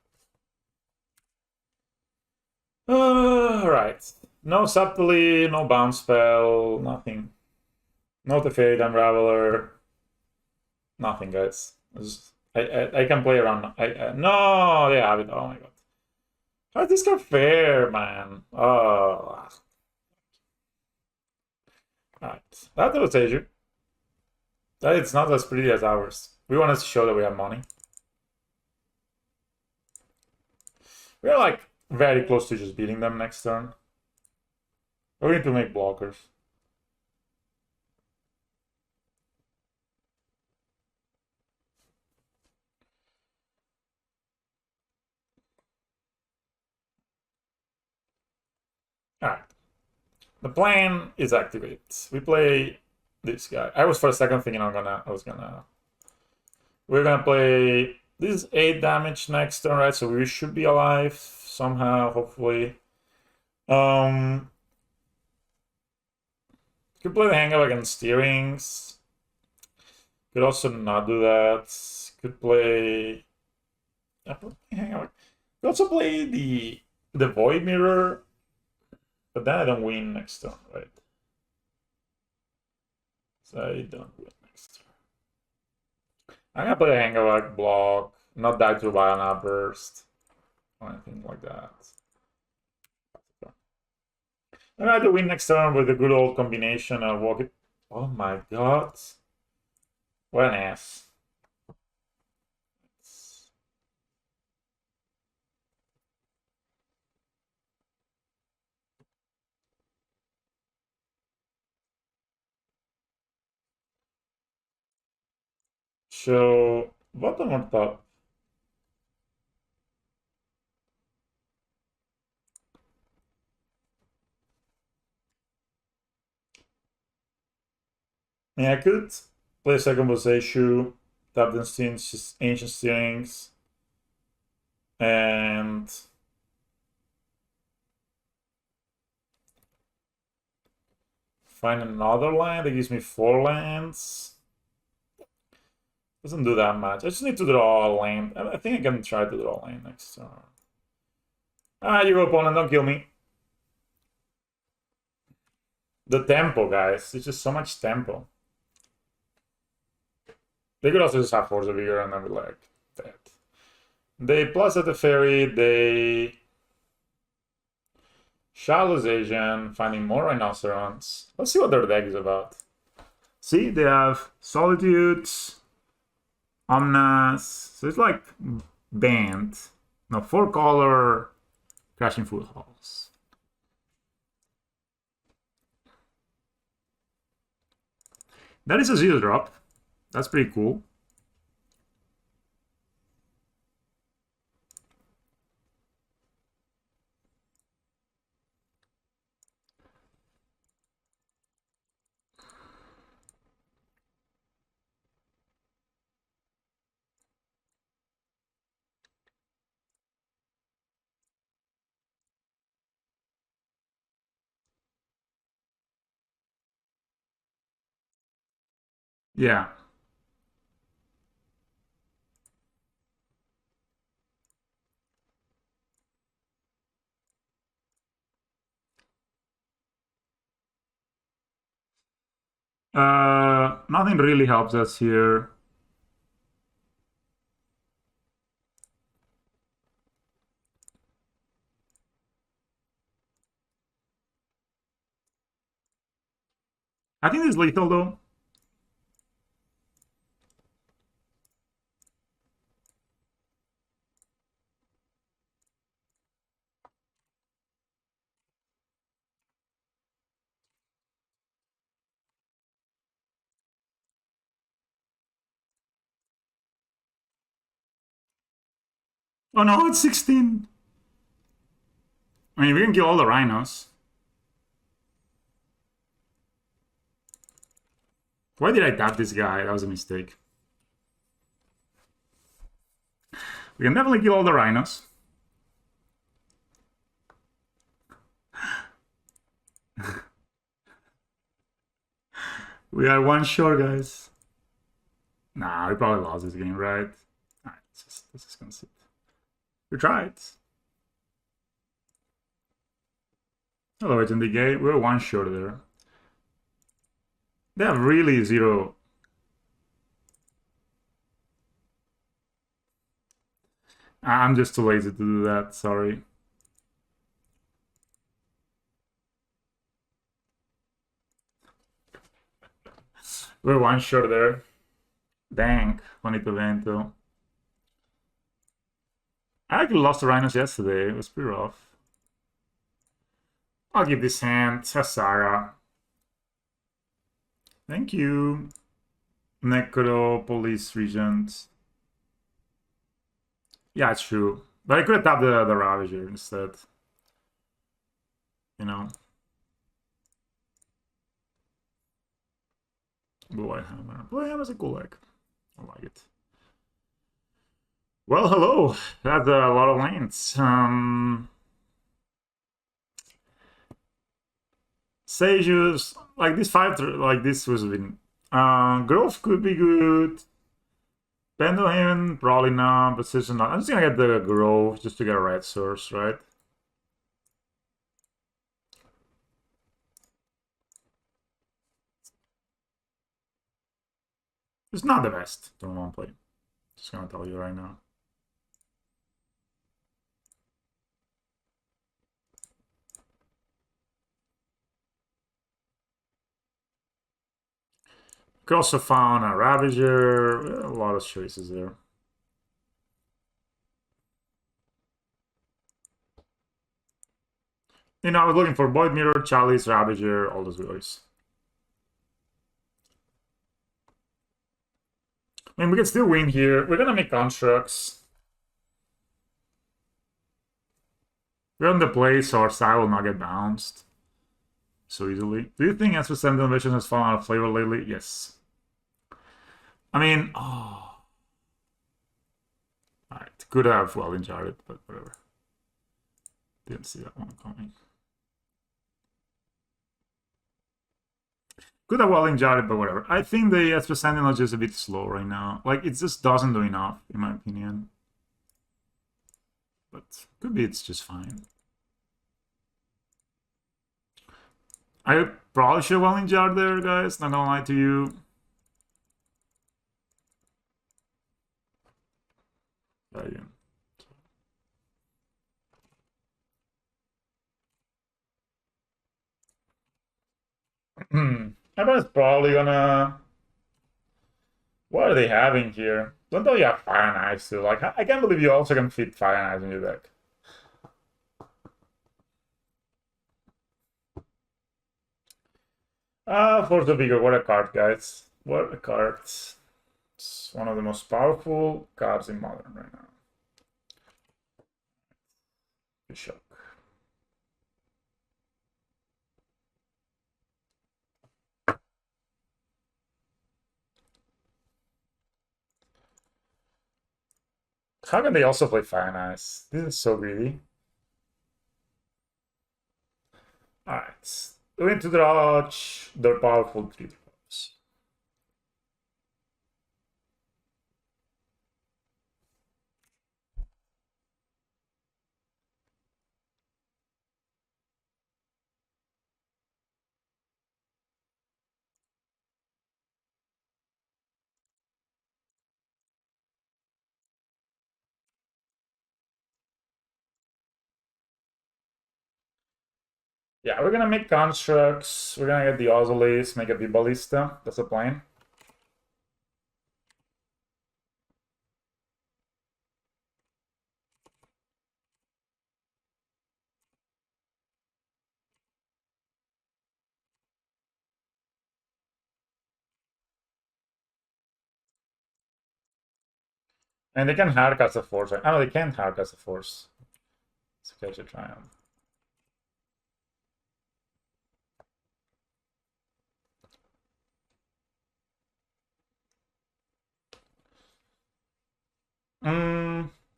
Alright. No subtly, no bounce spell, nothing. No Teferi Unraveler. Nothing, guys. I can play around. No, they have it. Oh my god. How is this card fair, man? Oh. Alright. That will stage you. That it's not as pretty as ours. We wanted to show that we have money. We are like very close to just beating them next turn. We're going to make blockers. Alright. The plan is activate. We play this guy. I was for a second thinking we're gonna play this 8 damage next turn, right? So we should be alive somehow, hopefully. Could play the Hang Up against Steerings. Could also not do that. Could play Hang Up. Could also play the Void Mirror. But then I don't win next turn, right? So I don't win next turn. I'm gonna play a Hangawak block, not die to Violent Outburst, or anything like that. I'm gonna have to win next turn with a good old combination of walk it. Oh my god. What an ass. So, bottom or top? Yeah, I could play second Bosei, tap the ancient strings, and find another land that gives me 4 lands. Doesn't do that much. I just need to draw a land. I think I can try to draw a land next turn. Ah, you go, opponent, don't kill me. The tempo, guys. It's just so much tempo. They could also just have Force of Vigor and then be like, dead. They plus at the Fairy, they Shallowization, finding more Rhinocerons. Let's see what their deck is about. See, they have Solitudes, Omnas, so it's like banned. No, 4-color Crashing Foot Halls. That is a 0-drop. That's pretty cool. Yeah. Nothing really helps us here. I think it's lethal though. Oh no, it's 16. I mean, we can kill all the rhinos. Why did I tap this guy? That was a mistake. We can definitely kill all the rhinos. We are 1 short, guys. Nah, we probably lost this game, right? Alright, let's just concede. We tried. Hello, Agent Decay. We're 1 short there. They have really 0. I'm just too lazy to do that, sorry. We're 1 short there. Dang, Juanito Vento. I actually lost the rhinos yesterday. It was pretty rough. I'll give this hand to Sarah. Thank you. Necropolis Regent. Yeah, it's true. But I could have tapped the Ravager instead. You know. Blue White Hammer. Blue White Hammer's a cool deck. I like it. Well, hello. That's a lot of lanes. Sages, like this 5, like this was been. Growth could be good. Pendulum, probably not. Precision, not. I'm just gonna get the Growth just to get a red source, right? It's not the best turn 1 play. Just gonna tell you right now. Could also found a Ravager. A lot of choices there. You know, I was looking for Void Mirror, Chalice, Ravager, all those guys. I mean, we can still win here. We're gonna make constructs. We're on the play, so our side will not get bounced so easily. Do you think S% innovation has fallen out of flavor lately? Yes. I mean, oh. Alright, could have well enjoyed it, but whatever. Didn't see that one coming. Could have well enjoyed it, but whatever. I think the S% is just a bit slow right now. Like, it just doesn't do enough, in my opinion. But could be it's just fine. I probably should have well enjoyed there, guys. Not gonna lie to you. Yeah. Everyone's probably gonna. What are they having here? Don't know you have Fire and Ice too. Like, I can't believe you also can fit Fire and Ice in your deck. Force of Vigor, what a card, guys. What a card. It's one of the most powerful cards in Modern right now. Good shock. How can they also play Fire and Ice? This is so greedy. Alright. We need to dodge their powerful 3 drops. Yeah, we're gonna make constructs. We're gonna get the Ozolis, make a Ballista. That's the plan. And they can hardcast a force. Right? Oh, no, they can't hardcast a force. It's okay to try them.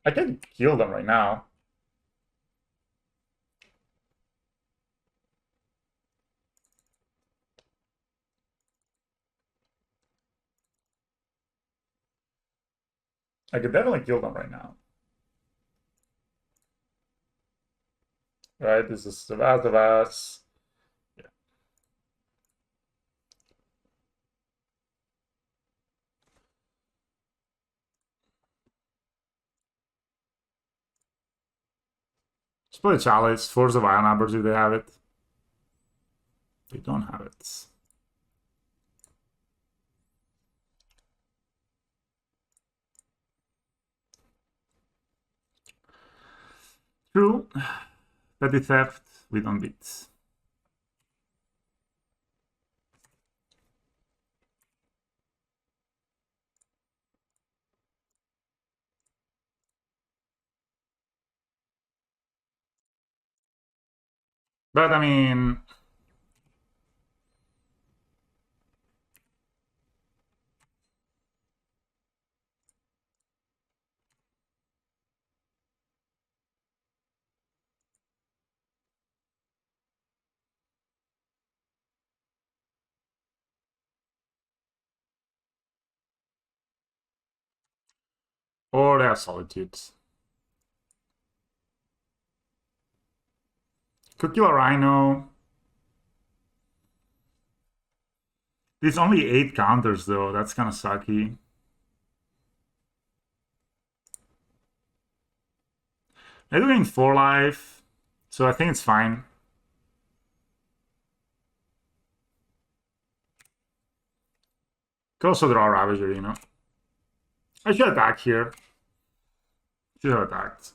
I can kill them right now. I could definitely kill them right now. Right, this is the Vast. Yeah. Just play Chalice, Force of Iron Numbers if they have it. They don't have it. True. Petty Theft, we don't beat. But I mean, or they have Solitudes. Could kill a Rhino. There's only 8 counters though, that's kind of sucky. They're doing 4 life, so I think it's fine. Could also draw Ravager, you know. I should attack here. Should have attacked.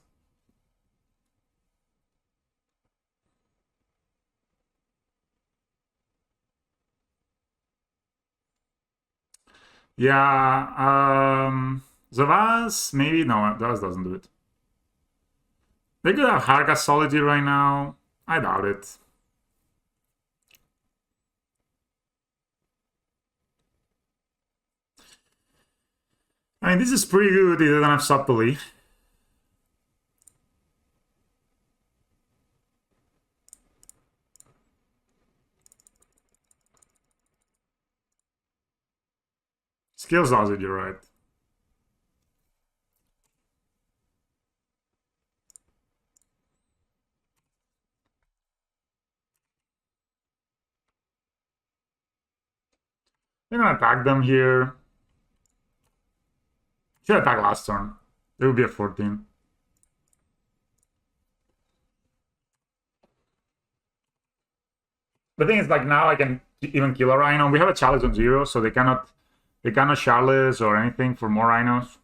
Yeah, Zavaz, maybe? No, Zavaz doesn't do it. They could have Harga Solitude right now. I doubt it. I mean, this is pretty good. He doesn't have Subtly. Skills does it, you're right. They're gonna attack them here. Should attack last turn. It would be a 14. The thing is, like, now I can even kill a Rhino. We have a challenge on 0, so they cannot Charles or anything for more Rhinos.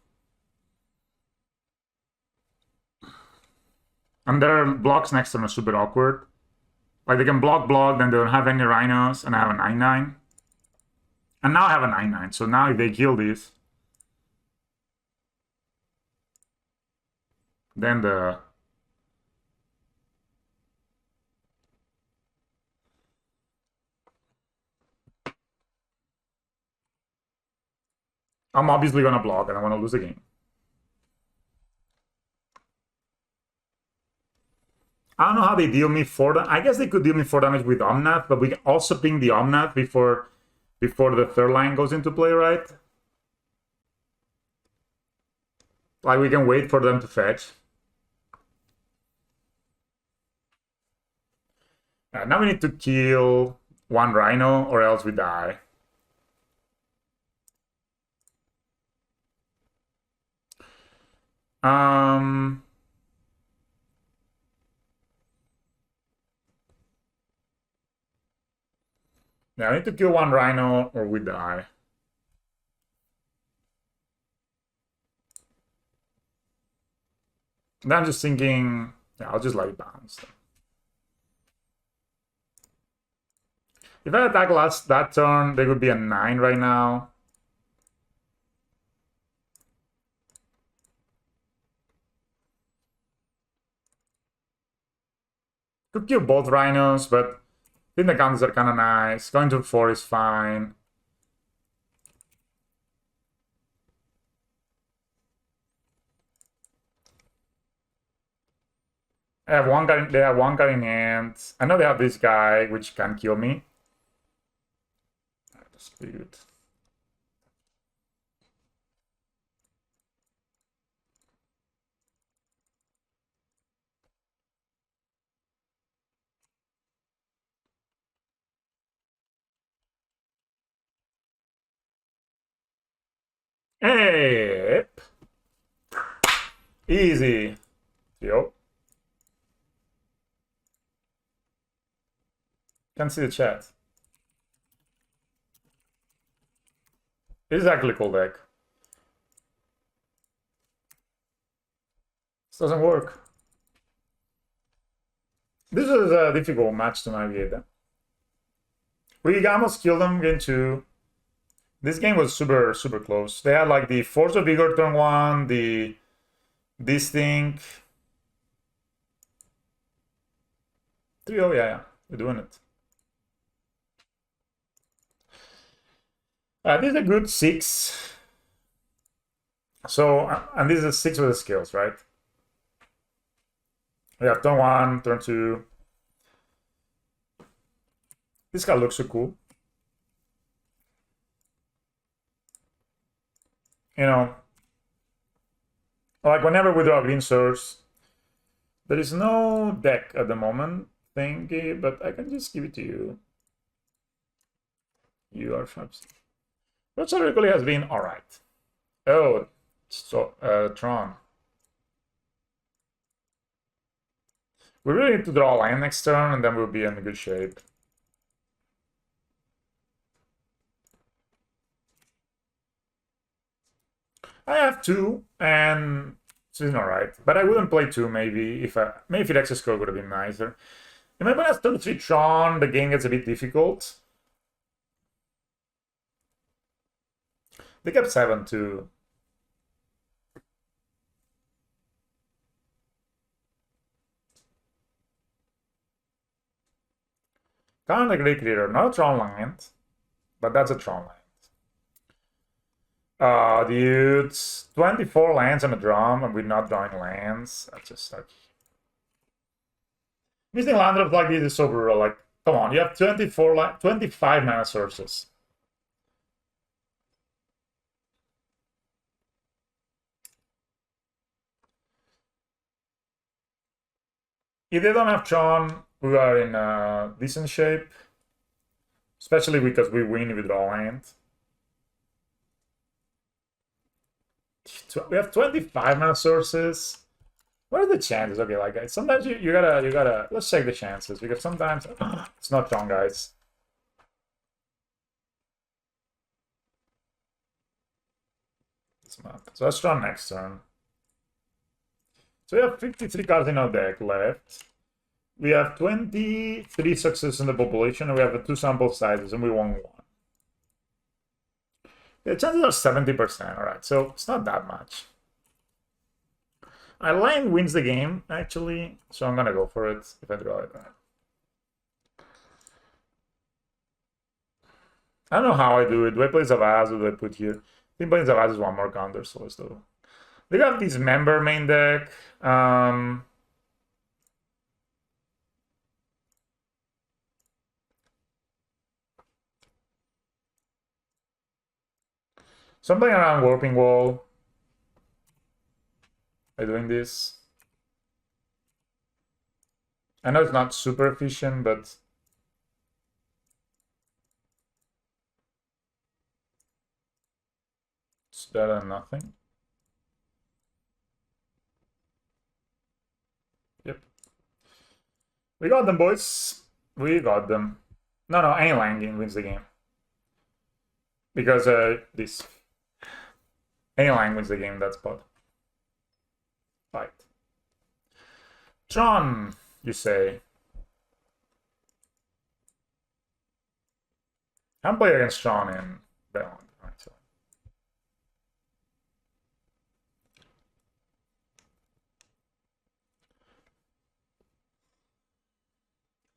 And their blocks next turn are super awkward. Like, they can block, then they don't have any Rhinos, and I have a 9/9. And now I have a 9/9, so now if they kill this, then the... I'm obviously gonna block, and I want to lose the game. I don't know how they deal me 4 damage. I guess they could deal me 4 damage with Omnath, but we can also ping the Omnath before the third line goes into play, right? Like, we can wait for them to fetch. Now we need to kill 1 Rhino, or else we die. Yeah, I need to kill 1 Rhino, or we die. And I'm just thinking, yeah, I'll just let it bounce. If I attack that turn, they would be a 9 right now. Could kill both Rhinos, but I think the counters are kind of nice. Going to 4 is fine. They have one card in hand. I know they have this guy, which can kill me. Dispute. Hey! Easy. Yo. Can't see the chat. This is actually a cool deck. This doesn't work. This is a difficult match to navigate them. We almost killed them game 2. This game was super, super close. They had like the Force of Vigor turn 1, this thing. 3-0, yeah, we're doing it. This is a good 6. So, and this is a 6 with the skills, right? We have turn 1, turn 2. This guy looks so cool. You know, like whenever we draw green source, there is no deck at the moment, thingy, but I can just give it to you. You are sharp. But historically has been alright. Oh, so Tron. We really need to draw a line next turn, and then we'll be in good shape. I have 2, and it's alright. But I wouldn't play 2, maybe. Maybe if it extra score would have been nicer. If my opponent has turn 3 Tron, the game gets a bit difficult. They kept 7 too. Kind of a great creator. Not a Tron land, but that's a Tron land. Dude, 24 lands on a drum, and we're not drawing lands. That just sucks. Missing land drops like this is so brutal. Like, come on, you have 25 mana sources. If they don't have Tron, we are in a decent shape. Especially because we win with draw hand. We have 25 mana sources. What are the chances? Okay, like guys, sometimes you gotta let's check the chances, because sometimes it's not Tron, guys. It's not. So let's Tron next turn. So we have 53 cards in our deck left. We have 23 successes in the population, and we have 2 sample sizes, and we won 1. The chances are 70%, alright, so it's not that much. Lane wins the game, actually, so I'm gonna go for it if I draw it. I don't know how I do it. Do I play Zavaz or do I put here? I think playing Zavaz is 1 more counter source, though. They got this member main deck. Something around Warping Wall. By doing this. I know it's not super efficient, but it's better than nothing. Yep. We got them, boys. We got them. No, any land wins the game. Because this. Any land wins the game, that spot. Fight. Tron, you say. I'm playing against Tron in Belmont, actually.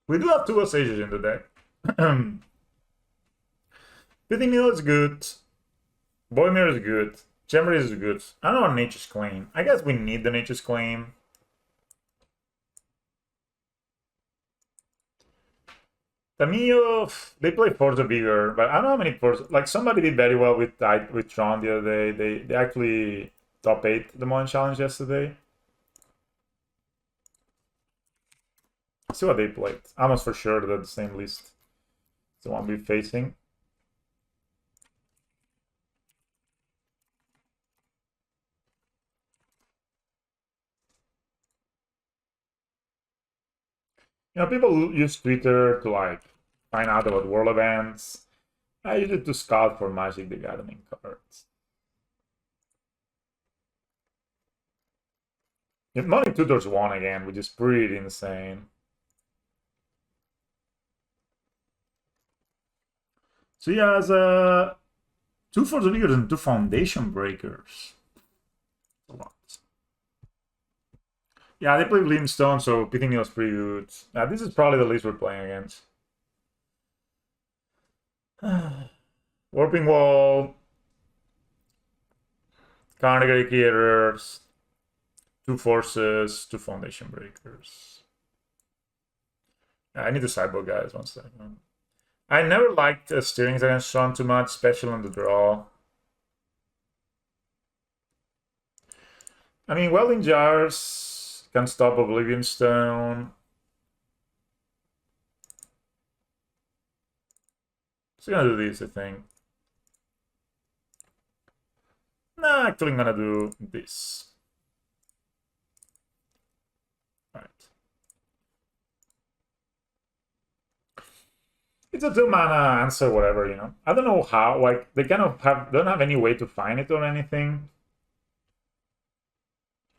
We do have 2 Osages in the deck. Pitting Needle is good. Boymir is good. Jamboree is good. I don't know Nature's Claim. I guess we need the Nature's Claim. Tamio, they play Force of Vigor, but I don't know how many Force. Like, somebody did very well with Tron the other day. They actually top 8 the Modern Challenge yesterday. Let's see what they played. Almost for sure they're the same list. It's the one we're facing. You know, people use Twitter to like find out about world events. I use it to scout for Magic the Gathering cards. Money Tutors won again, which is pretty insane. So he has 2 Force of Vigor and 2 Foundation Breakers. A lot. Yeah, they play Limestone, so Pitting Needle is pretty good. This is probably the list we're playing against. Warping Wall, Carnegie Creators, 2 Forces, 2 Foundation Breakers. I need to sideboard, guys, 1 second. I never liked steerings against Tron too much, especially on the draw. I mean, Welding Jars can stop Oblivion Stone. So I'm gonna do this, I think. Nah, actually I'm gonna do this. Alright. It's a 2 mana answer, whatever, you know. I don't know how, like, they kind of don't have any way to find it or anything.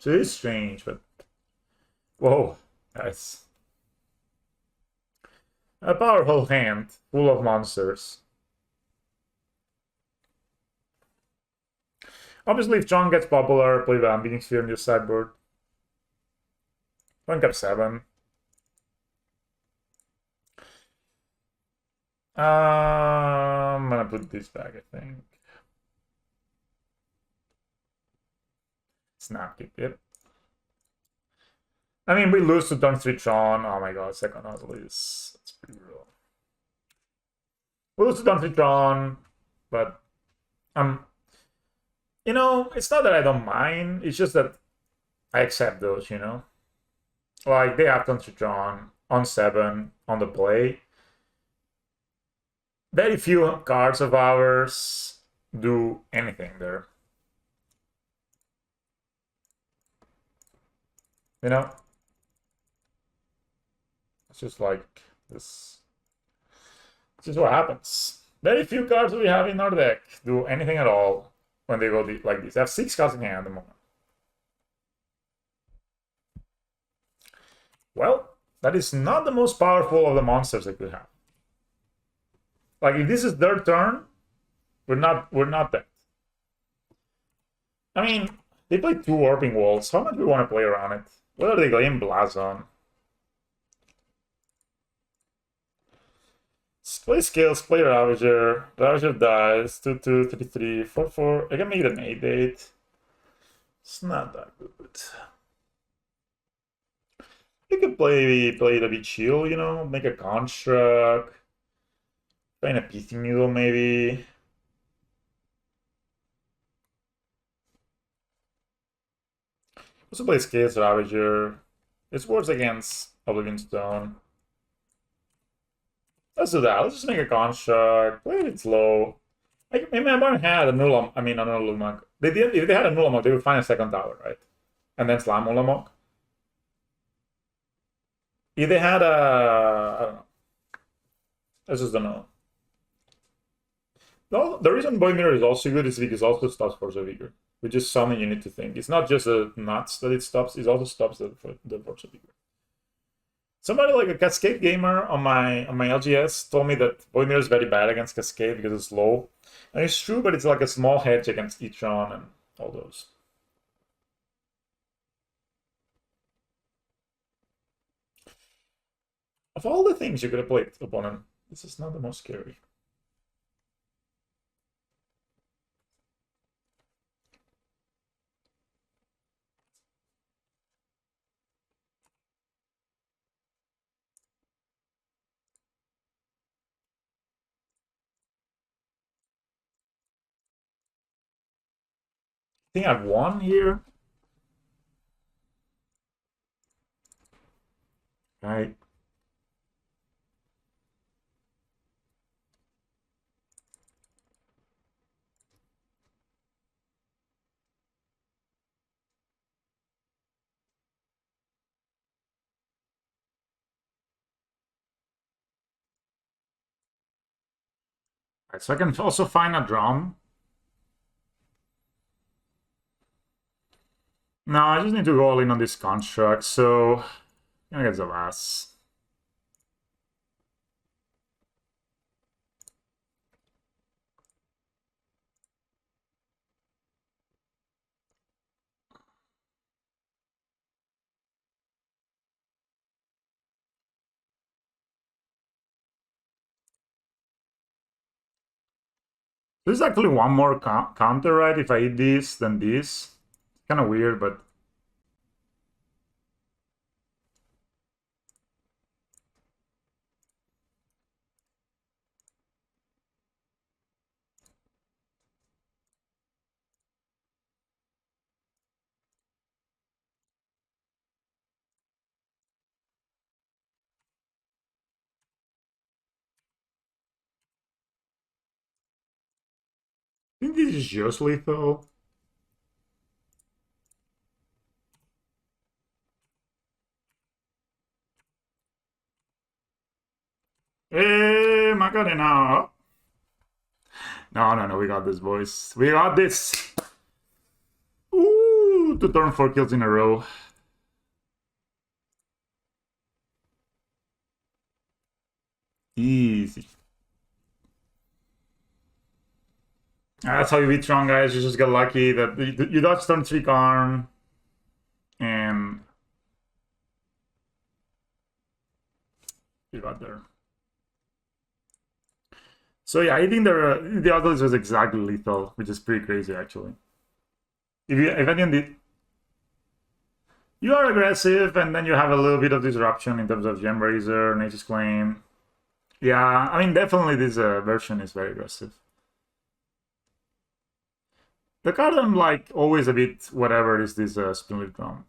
So it is strange, but whoa, that's a powerful hand full of monsters. Obviously, if Tron gets popular, play the Unbeating Sphere in your sideboard. Rank up 7. I'm gonna put this back, I think. Snap kick it. I mean, we lose to turn 3 Tron. Oh my god, second Nautilus. That's pretty real. We lose to turn 3 Tron, but you know, it's not that I don't mind. It's just that I accept those, you know? Like, they have turn 3 Tron on 7 on the play. Very few cards of ours do anything there. You know? It's just like this. This is what happens. Very few cards we have in our deck do anything at all when they go like this. I have 6 cards in hand at the moment. Well, that is not the most powerful of the monsters that we have. Like, if this is their turn, we're not dead. I mean, they play 2 Warping Walls. How much do we want to play around it? What are they playing Blazon? Play Scales, play Ravager. Ravager dies. 2/2, 3/3, 4/4. I can make it an 8/8. It's not that good. You could play it a bit chill, you know, make a construct. Play in a Pithing Needle, maybe. Also play Scales Ravager. It's worse against Oblivion Stone. Let's do that. Let's just make a construct. Play it slow. Maybe my opponent had a Null. I mean, a Null Ulamog. They did. If they had a Null Ulamog, they would find a second tower, right? And then slam Ulamog. If they had a, I don't know. I just don't know. No, the reason Void Mirror is also good is because it also stops Force of Vigor, which is something you need to think. It's not just the nuts that it stops; it also stops the Force of Vigor. Somebody like a Cascade gamer on my LGS told me that Void Mirror is very bad against Cascade because it's low, and it's true, but it's like a small hedge against Tron and all those. Of all the things you could have played, opponent, this is not the most scary. I think I've won here. Right. Right, so I can also find a drum. No, I just need to go all in on this construct, so I'm gonna get the last. There's actually one more counter, right? If I hit this, then this. Kind of weird, but I think this is just lethal. Hey, Macarena. No, we got this, boys. We got this. Ooh, to turn 4 kills in a row. Easy. That's how you beat Tron, guys. You just get lucky that you dodge turn 3 Karn, and you got there. So yeah, I think the Oculus was exactly lethal, which is pretty crazy actually. If anyone did, you are aggressive, and then you have a little bit of disruption in terms of Gem Razor, Nature's Claim. Yeah, I mean definitely this version is very aggressive. The card I'm like always a bit whatever is this Spinlet Drum.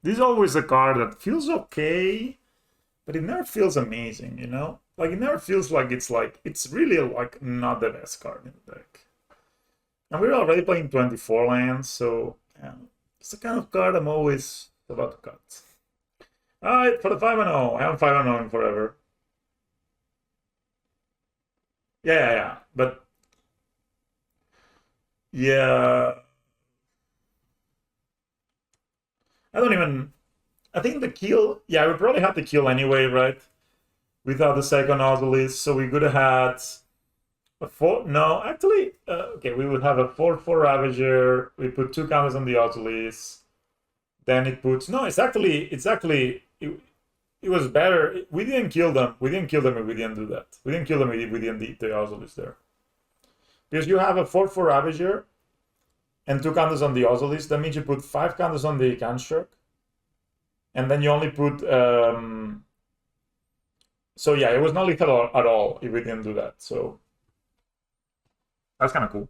This is always a card that feels okay, but it never feels amazing, you know? Like it never feels like it's really like not the best card in the deck. And we're already playing 24 lands, so yeah, it's the kind of card I'm always about to cut. Alright, for the 5-0. I haven't 5-0 in forever. Yeah. But yeah, I think the kill, yeah, we probably had the kill anyway, right? Without the second Ozolist, so we could have had a 4, no, actually, okay, we would have a 4/4 Ravager, we put 2 counters on the Ozolist, then it puts, no, it was better, we didn't kill them if we didn't do that. We didn't kill them if we didn't beat the Ozolist there. Because you have a 4/4 Ravager and 2 counters on the Ozolist, that means you put 5 counters on the Construct, and then you only put, so yeah, it was not lethal at all if we didn't do that, so that's kind of cool.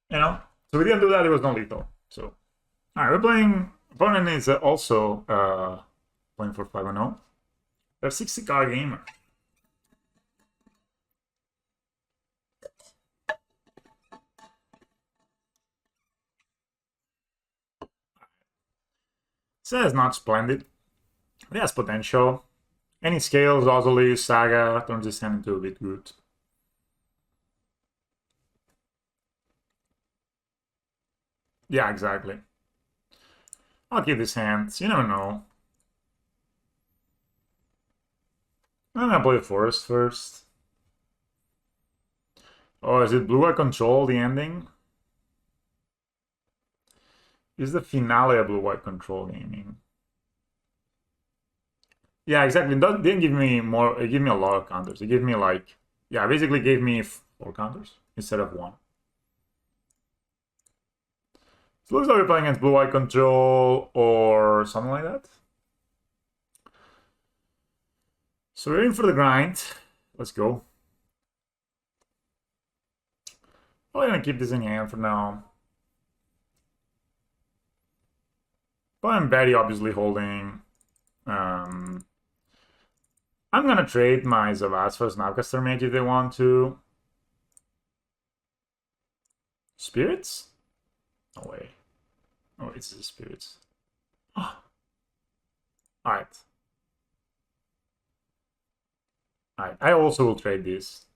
You know? So we didn't do that, it was not lethal. So, alright, we're playing, opponent is also playing for 5-0. They're 60-card gamer. Says not splendid. It has potential. Any scales, Ozolist, Saga, turns this hand into a bit good. Yeah, exactly. I'll keep these hands. You never know. I'm gonna play the Forest first. Oh, is it Blue-Eye Control, the ending? Is the finale a Blue-White Control gaming? Yeah, exactly. It didn't give me more. It gave me a lot of counters. It gave me like, yeah, basically gave me 4 counters instead of 1. So it looks like we're playing against Blue-Eye Control or something like that. So we're in for the grind. Let's go. Probably gonna keep this in hand for now. But I'm very obviously holding. I'm gonna trade my Zavaz for Snapcaster Mage if they want to. Spirits? No way. Oh, it's the spirits. Oh. Alright. Alright, I also will trade this.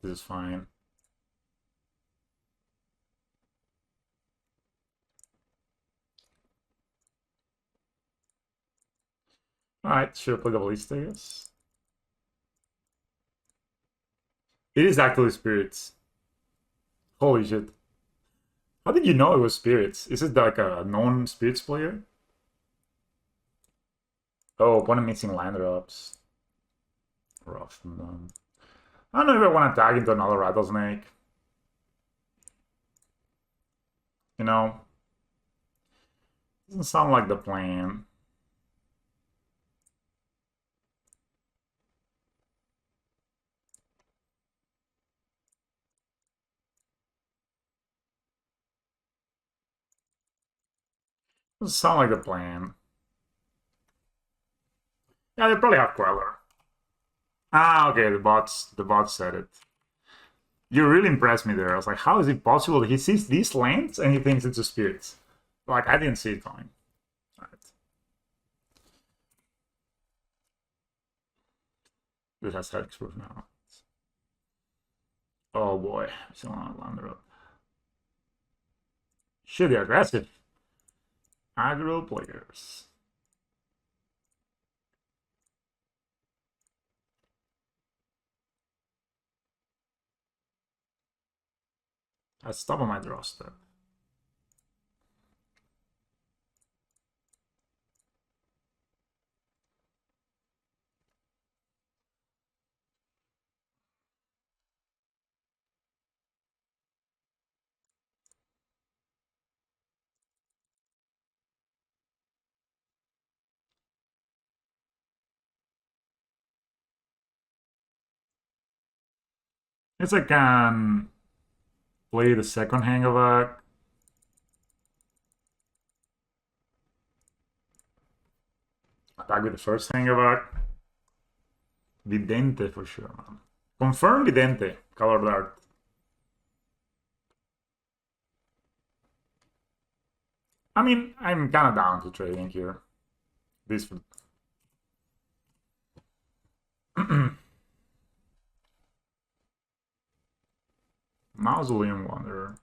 This is fine. Alright, should I play the Ballista, I guess? It is actually spirits. Holy shit. How did you know it was spirits? Is it like a known spirits player? Oh, opponent missing land drops. Rough from them. I don't know if I want to tag into another rattlesnake. You know? Doesn't sound like the plan. Doesn't sound like the plan. Yeah, they probably have Queller. Ah, okay, the bots said it. You really impressed me there. I was like, how is it possible that he sees these lands and he thinks it's a spirits? Like, I didn't see it coming. This has hexproof now. Oh boy, still on Lander up. Shitty aggressive. Aggro players. I stop on my draw step. It's I can play the second Hangovac. Attack with the first Hangovac. Vidente for sure, man. Confirm Vidente, Color Dart. I mean, I'm kind of down to trading here. This Mausoleum Wanderer.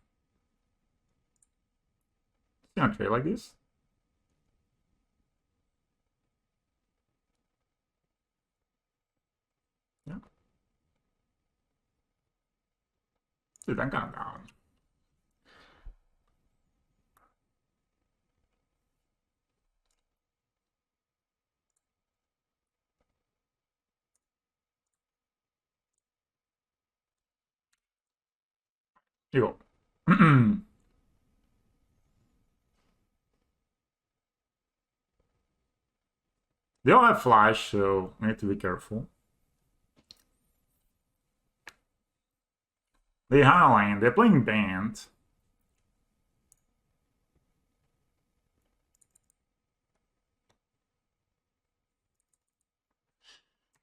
Is he gonna trade like this? Yeah. Dude, I'm kind of down. Here you go. They all have flash, so we need to be careful. They highline, they're playing band.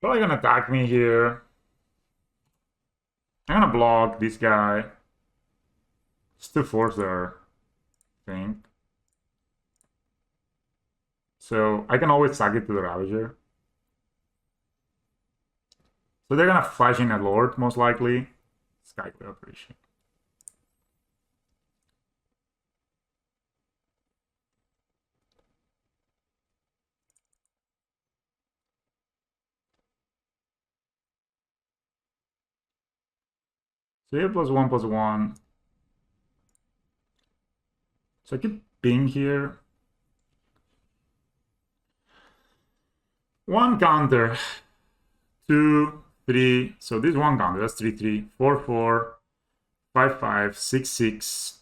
Probably gonna attack me here. I'm gonna block this guy. Still force their thing. So I can always sack it to the Ravager. So they're gonna flash in a Lord, most likely. Skyclave operation. So here +1/+1. So I keep ping here. One counter. 2, 3. So this one counter. That's 3, 3, 4, 4, 5, 5, 6, 6.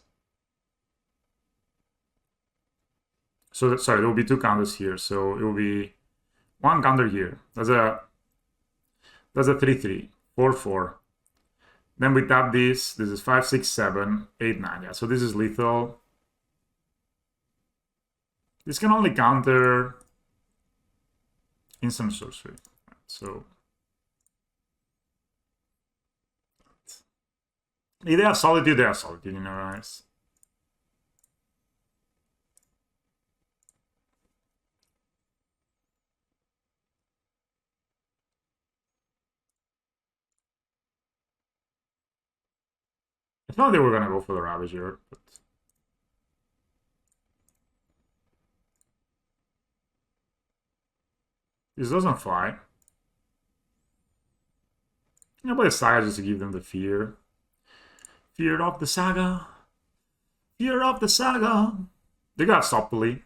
So sorry, there will be two counters here. So it will be one counter here. That's a 3, 3, 4, 4. Then we tap this. This is 5, 6, 7, 8, 9. Yeah, so this is lethal. This can only counter instant sorcery. So if they have solitude, you know, guys. I thought they were gonna go for the Ravager, but this doesn't fly. Yeah, but the Saga just to give them the fear. Fear of the Saga. Fear of the Saga. They got Soppily.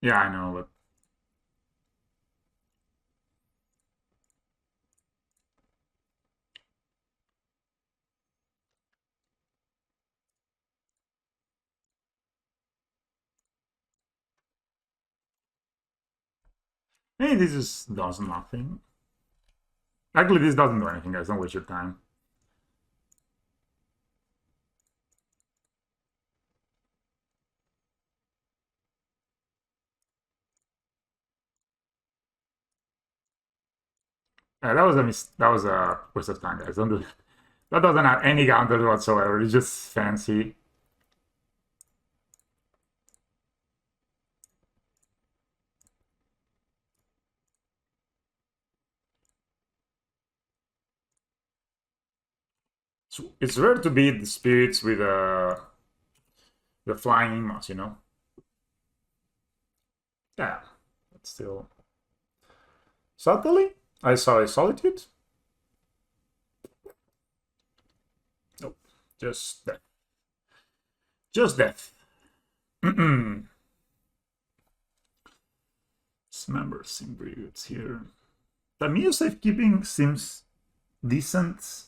Yeah, I know, but hey, this just does nothing. Actually, this doesn't do anything, guys. Don't waste your time. That was a waste of time, guys. Don't do that. That doesn't have any counters whatsoever. It's just fancy. So it's rare to beat the spirits with the flying moss, you know? Yeah, but still. Subtly? I saw a Solitude? Nope. Just death. Just death. Dismember Symbiotes here. The Mio safekeeping seems decent.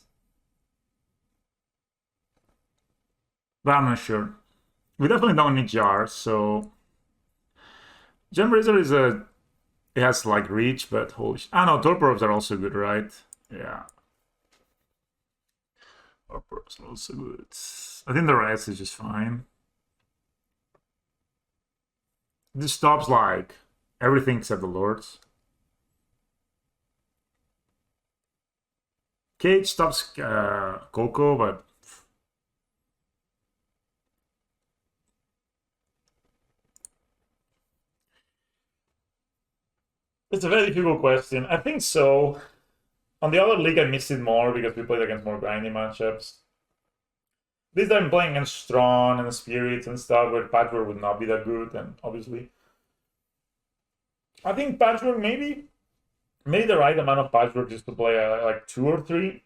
But I'm not sure. We definitely don't need jars, so Gem Razor is a it has like reach, but holy no, Torporovs are also good, right? Yeah. Torporovs are also good. I think the rest is just fine. This stops like everything except the lords. Cage stops Coco, but it's a very difficult question. I think so. On the other league, I missed it more because we played against more grindy matchups. This time playing against Tron and Spirits and stuff, where Patchwork would not be that good, and obviously. I think Patchwork maybe the right amount of Patchwork just to play like 2 or 3.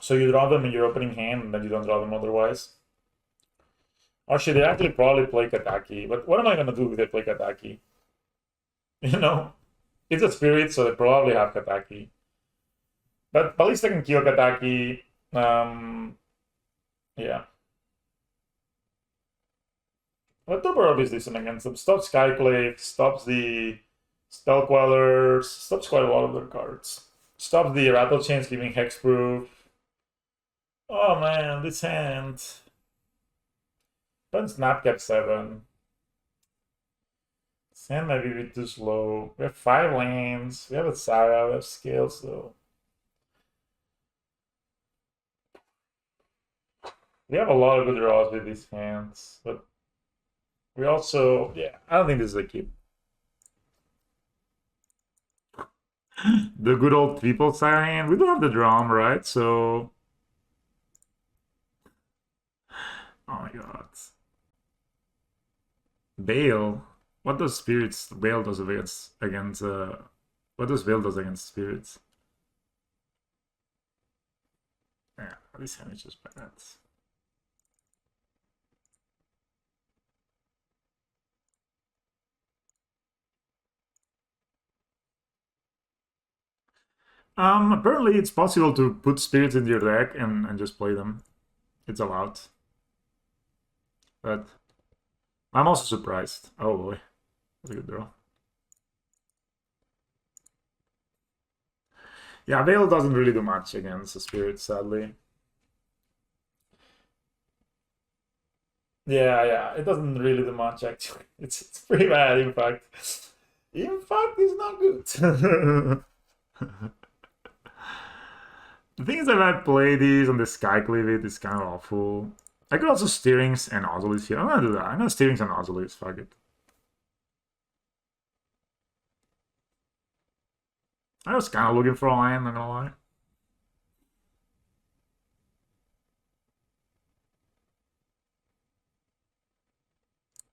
So you draw them in your opening hand, and then you don't draw them otherwise. Or should they actually probably play Kataki? But what am I gonna do if they play Kataki? You know? It's a Spirit, so they probably have Kataki. But at least I can kill Kataki. Yeah. But Toporov is decent against them. Stops Skyclave, stops the Spell Quellers, stops quite a lot of their cards. Stops the Rattle Chains giving Hexproof. Oh man, this hand. But Snapcap 7. This hand might be a bit too slow. We have 5 lands. We have a Saga, we have Scales though. We have a lot of good draws with these hands, but we also, yeah, I don't think this is a keep. The good old triple Saga hand. We don't have the drum, right? So, oh my god. Bale. What does Spirits Bale does against what does Bale does against Spirits? Yeah, this hand is just bad. Apparently it's possible to put spirits into your deck and just play them. It's allowed. But I'm also surprised. Oh boy. That's a good draw. Yeah, Veil doesn't really do much against the spirit, sadly. Yeah, it doesn't really do much actually. It's pretty bad, in fact. In fact, it's not good. The thing is that I play these on the Skyclave, it's kind of awful. I could also Steerings and Ozulis here. I'm gonna do that. I'm gonna Steerings and Ozulis, fuck it. I was kind of looking for a lion, not gonna lie.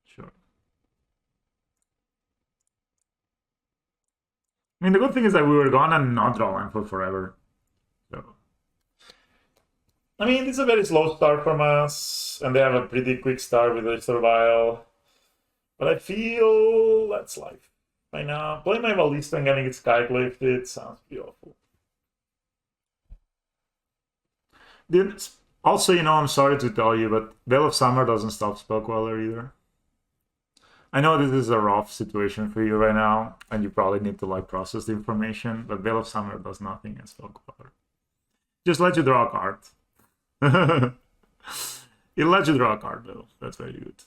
Sure. I mean, the good thing is that we were gonna not draw land for forever. So, I mean, it's a very slow start from us, and they have a pretty quick start with the Survival. But I feel that's life. By now, playing my Ballista and getting it Skyclave, it sounds beautiful. Also, you know, I'm sorry to tell you, but Veil of Summer doesn't stop Spellqueller either. I know this is a rough situation for you right now, and you probably need to like process the information, but Veil of Summer does nothing as Spellqueller. Just let you draw a card. It lets you draw a card though. That's very good.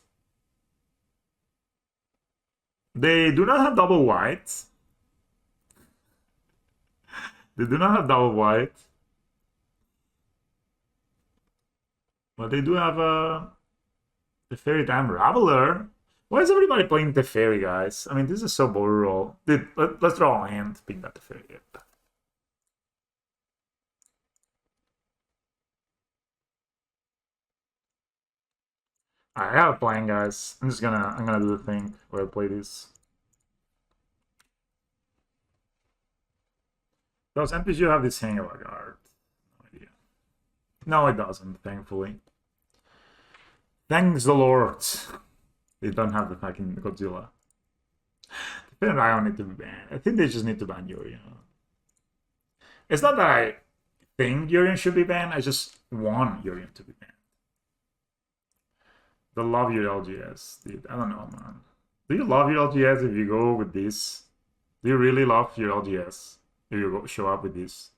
They do not have double white. They do not have double white. But they do have a Teferi Time Raveler. Why is everybody playing Teferi, guys? I mean, this is so brutal. Let's draw a hand. Pick that Teferi. Yep. I have a plan, guys. I'm gonna do the thing where I play this. Does MPG have this Hangover card? No idea. No, it doesn't, thankfully. Thanks the Lord. They don't have the fucking Godzilla. I don't need to be banned. I think they just need to ban Yuri. It's not that I think Yuri should be banned, I just want Yuri to be banned. The love your LGS, dude. I don't know, man. Do you love your LGS if you go with this? Do you really love your LGS if you show up with this?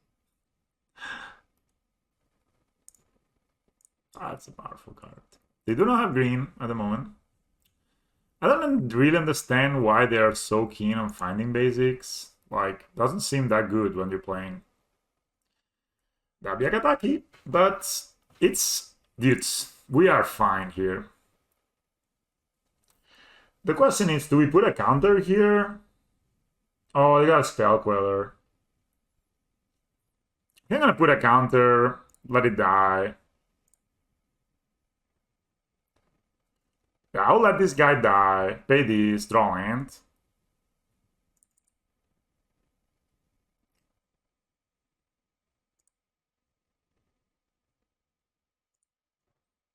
That's a powerful card. They do not have green at the moment. I don't really understand why they are so keen on finding basics. Like, doesn't seem that good when you're playing Dabiagataki, but it's... Dudes, we are fine here. The question is, do we put a counter here? Oh, they got a Spell Queller. I'm gonna put a counter, let it die. Yeah, I'll let this guy die, pay this, draw land.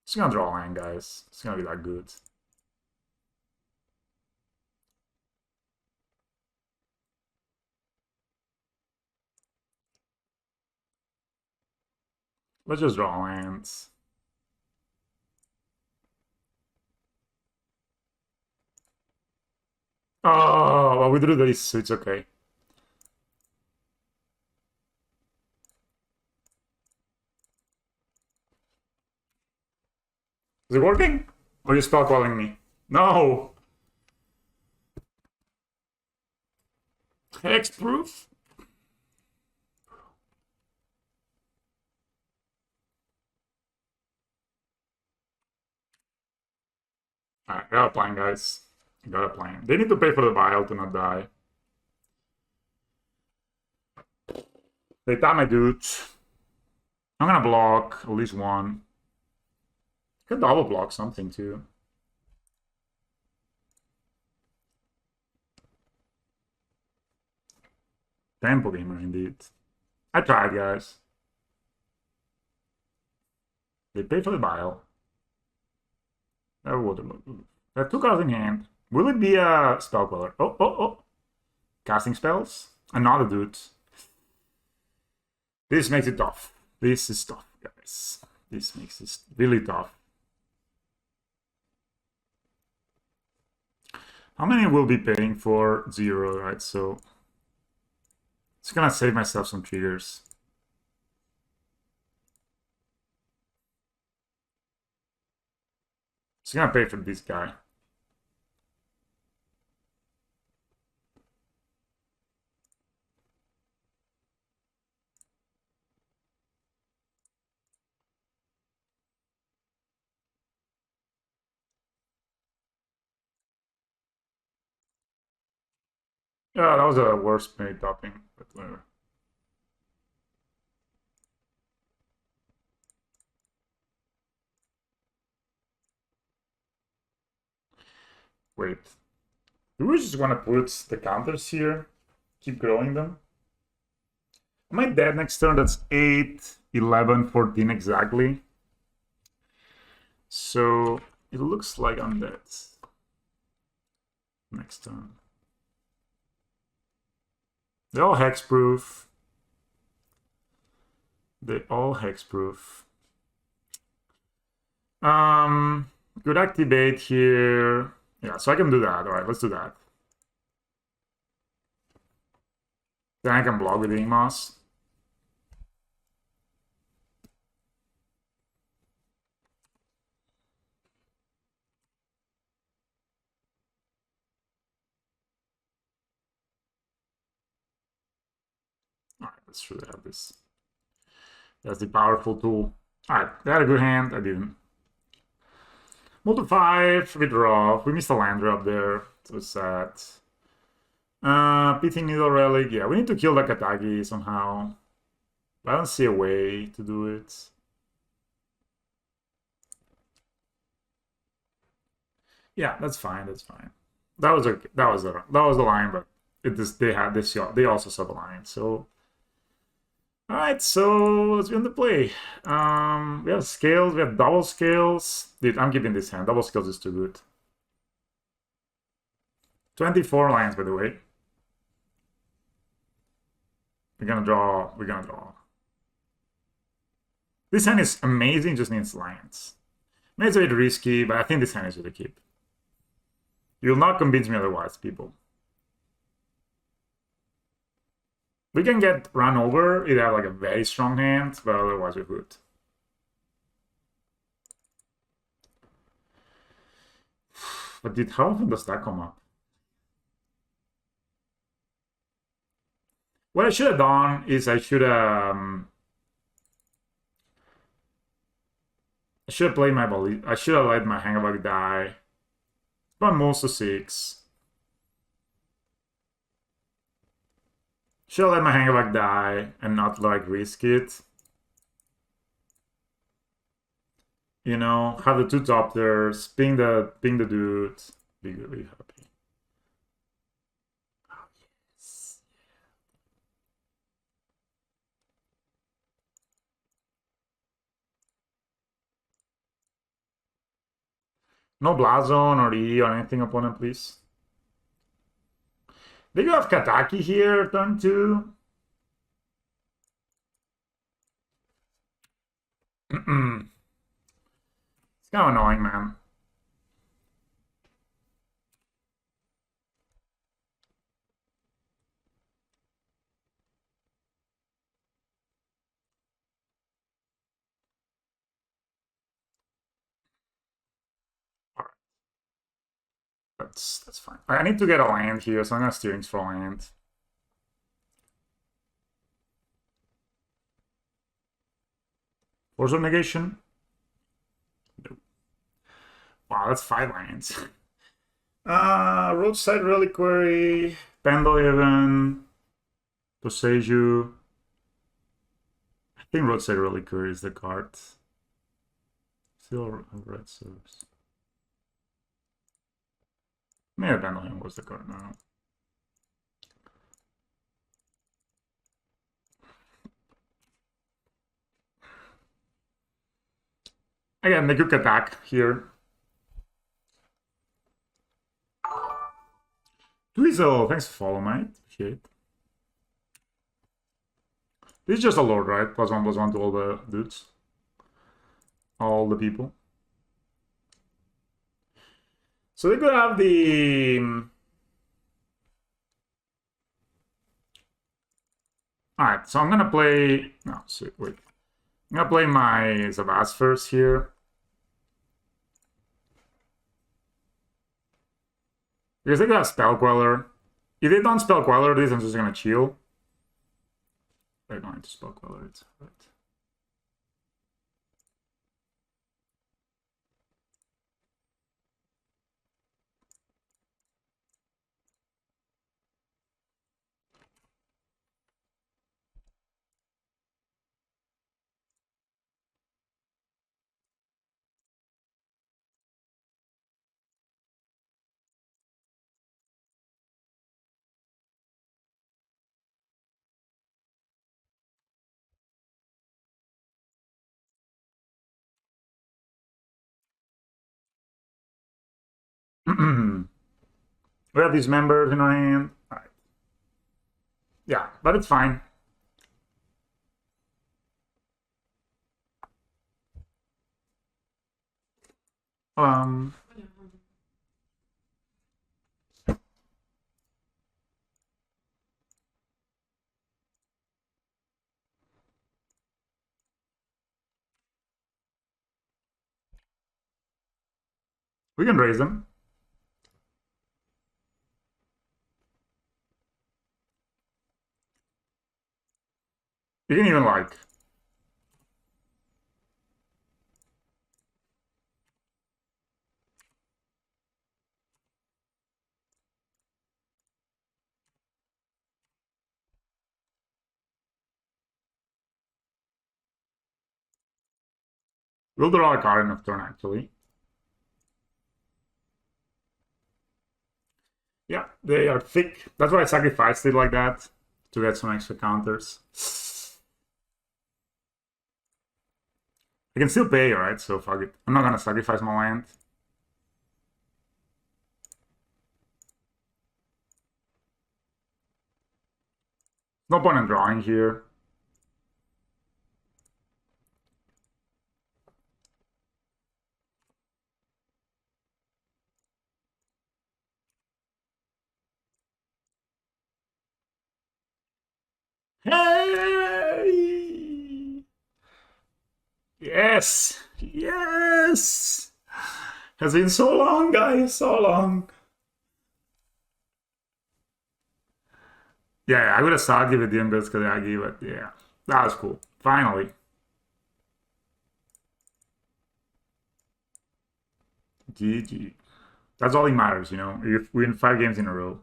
Just gonna draw land, guys. It's gonna be that good. Let's just draw lands. Oh, well, we drew this, so it's okay. Is it working? Or are you spell calling me? No! Hexproof? Alright, got a plan, guys. Got a plan. They need to pay for the vial to not die. They tap my dudes. I'm gonna block at least one. Could double block something too. Tempo gamer indeed. I tried, guys. They pay for the vial. They have two cards in hand. Will it be a spell color? Oh. Casting spells? Another dude. This makes it tough. This is tough, guys. This makes it really tough. How many will be paying for 0, right? So it's gonna save myself some triggers. It's gonna pay for this guy. Yeah, that was a worst made topping, but whatever. Wait. Do we just want to put the counters here? Keep growing them? Am I dead next turn? That's 8, 11, 14 exactly. So it looks like I'm dead next turn. They're all hexproof. They're all hexproof. Could activate here. Yeah, so I can do that. All right, let's do that. Then I can block with the Emos. All right, let's really have this. That's the powerful tool. Alright, they had a good hand. I didn't. Multi 5, we draw. We missed a land drop there. So sad. Pithing Needle Relic. Yeah, we need to kill the Katagi somehow. I don't see a way to do it. Yeah, that's fine. That's fine. That was okay. That was the line, but they had this. They also saw the line. So, all right. So let's be on the play. We have scales. We have double scales. Dude, I'm keeping this hand. Double scales is too good. 24 lines, by the way. We're gonna draw. We're gonna draw. This hand is amazing. Just needs lines. Maybe it's a bit risky, but I think this hand is really keep. You'll not convince me otherwise, people. We can get run over if they have like a very strong hand, but otherwise we're good. But dude, how often does that come up? What I should have done is I should have played my ball. I should have let my Hangabug die. But most of 6. Should have let my Hangabug die and not like risk it. You know, have the 2 top tiers, ping the dude, be really happy. Oh yes. No Blazon or E or anything, opponent, please. They do have Kataki here, turn 2. It's kind of annoying, man. That's fine. I need to get a land here, so I'm gonna steering for land. Force of negation? Nope. Wow, that's 5 lands. Roadside Reliquary, Pendlehaven, Toseiju. I think Roadside Reliquary is the card. Still red serves. Maybe Pendlehaven was the card now. Again, the quick attack here. Dweezil, thanks for following, mate. Appreciate it. This is just a lord, right? +1/+1 to all the dudes. All the people. So they could have the... Alright, so I'm gonna play... No, wait. I'm gonna play my Zavas first here. Because they got Spell Queller. If they don't Spell Queller this, I'm just gonna chill. They're going to Spell Queller it, right? We have these members in our hand. All right. Yeah, but it's fine. We can raise them. You can even like We'll draw a card in a turn, actually. Yeah, they are thick. That's why I sacrificed it like that, to get some extra counters. I can still pay, right? So fuck it. I'm not gonna sacrifice my land. No point in drawing here. Hey! Yes! Yes! Has been so long, guys, so long. Yeah, I would have started with the Embers Kazagi, but yeah, that was cool. Finally. GG. That's all that matters, you know. If we win 5 games in a row.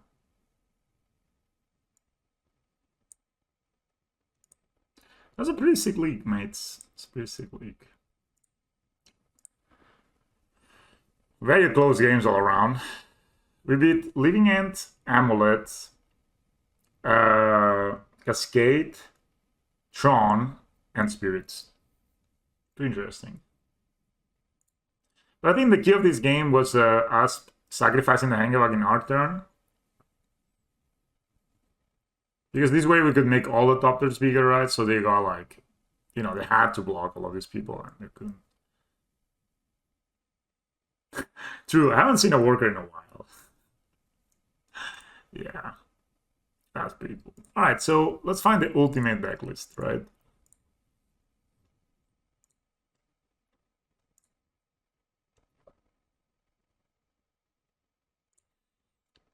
That's a pretty sick league, mates. It's a pretty sick league. Very close games all around. We beat Living End, Amulet, Cascade, Tron, and Spirits. Pretty interesting. But I think the key of this game was us sacrificing the Hangavag in our turn. Because this way we could make all the top turns bigger, right? So they got like, you know, they had to block all of these people and they couldn't. True, I haven't seen a worker in a while. Yeah, that's pretty cool. All right, so let's find the ultimate backlist, right?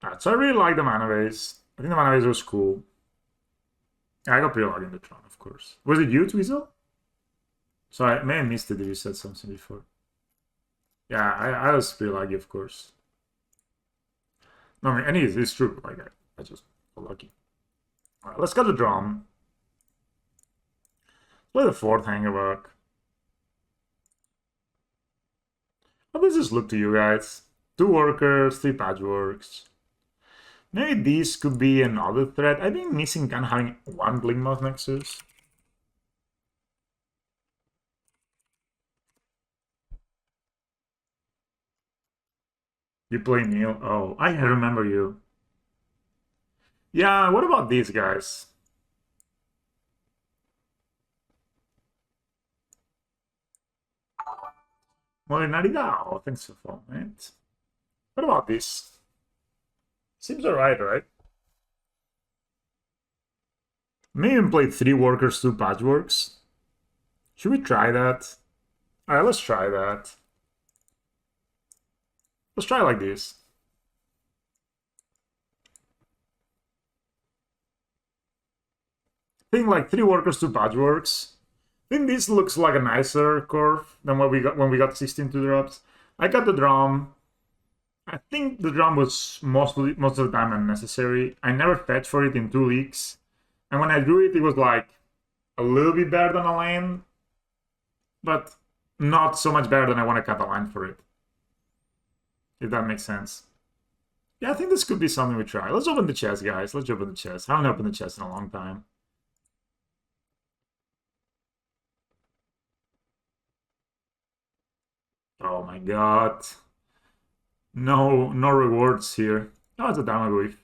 All right, so I really like the mana base. I think the mana base was cool. I got pretty lucky in the Tron, of course. Was it you, Twizzle? Sorry, I may have missed it if you said something before. Yeah, I was pretty lucky, of course. No, I mean, and it's true. Like, I just got lucky. All right, let's get the drum. Play the 4th Hangerwork. How does this look to you guys? 2 workers, 3 patchworks. Maybe these could be another threat. I've been missing kind of having 1 Blinkmoth Nexus. You play Neil? Oh, I remember you. Yeah, what about these guys? Molinari, thanks for phone, mate. What about this? Seems alright, right? May even play 3 workers, 2 patchworks. Should we try that? Alright, let's try that. Let's try like this. I think like 3 workers, 2 patchworks. I think this looks like a nicer curve than what we got when we got 16 2 drops. I got the drum. I think the drum was most of the time unnecessary. I never fetched for it in 2 leagues. And when I drew it, it was like a little bit better than a land, but not so much better than I want to cut a line for it. If that makes sense. Yeah, I think this could be something we try. Let's open the chest, guys. Let's open the chest. I haven't opened the chest in a long time. Oh my god. No rewards here. Oh, it's a Damaglyph.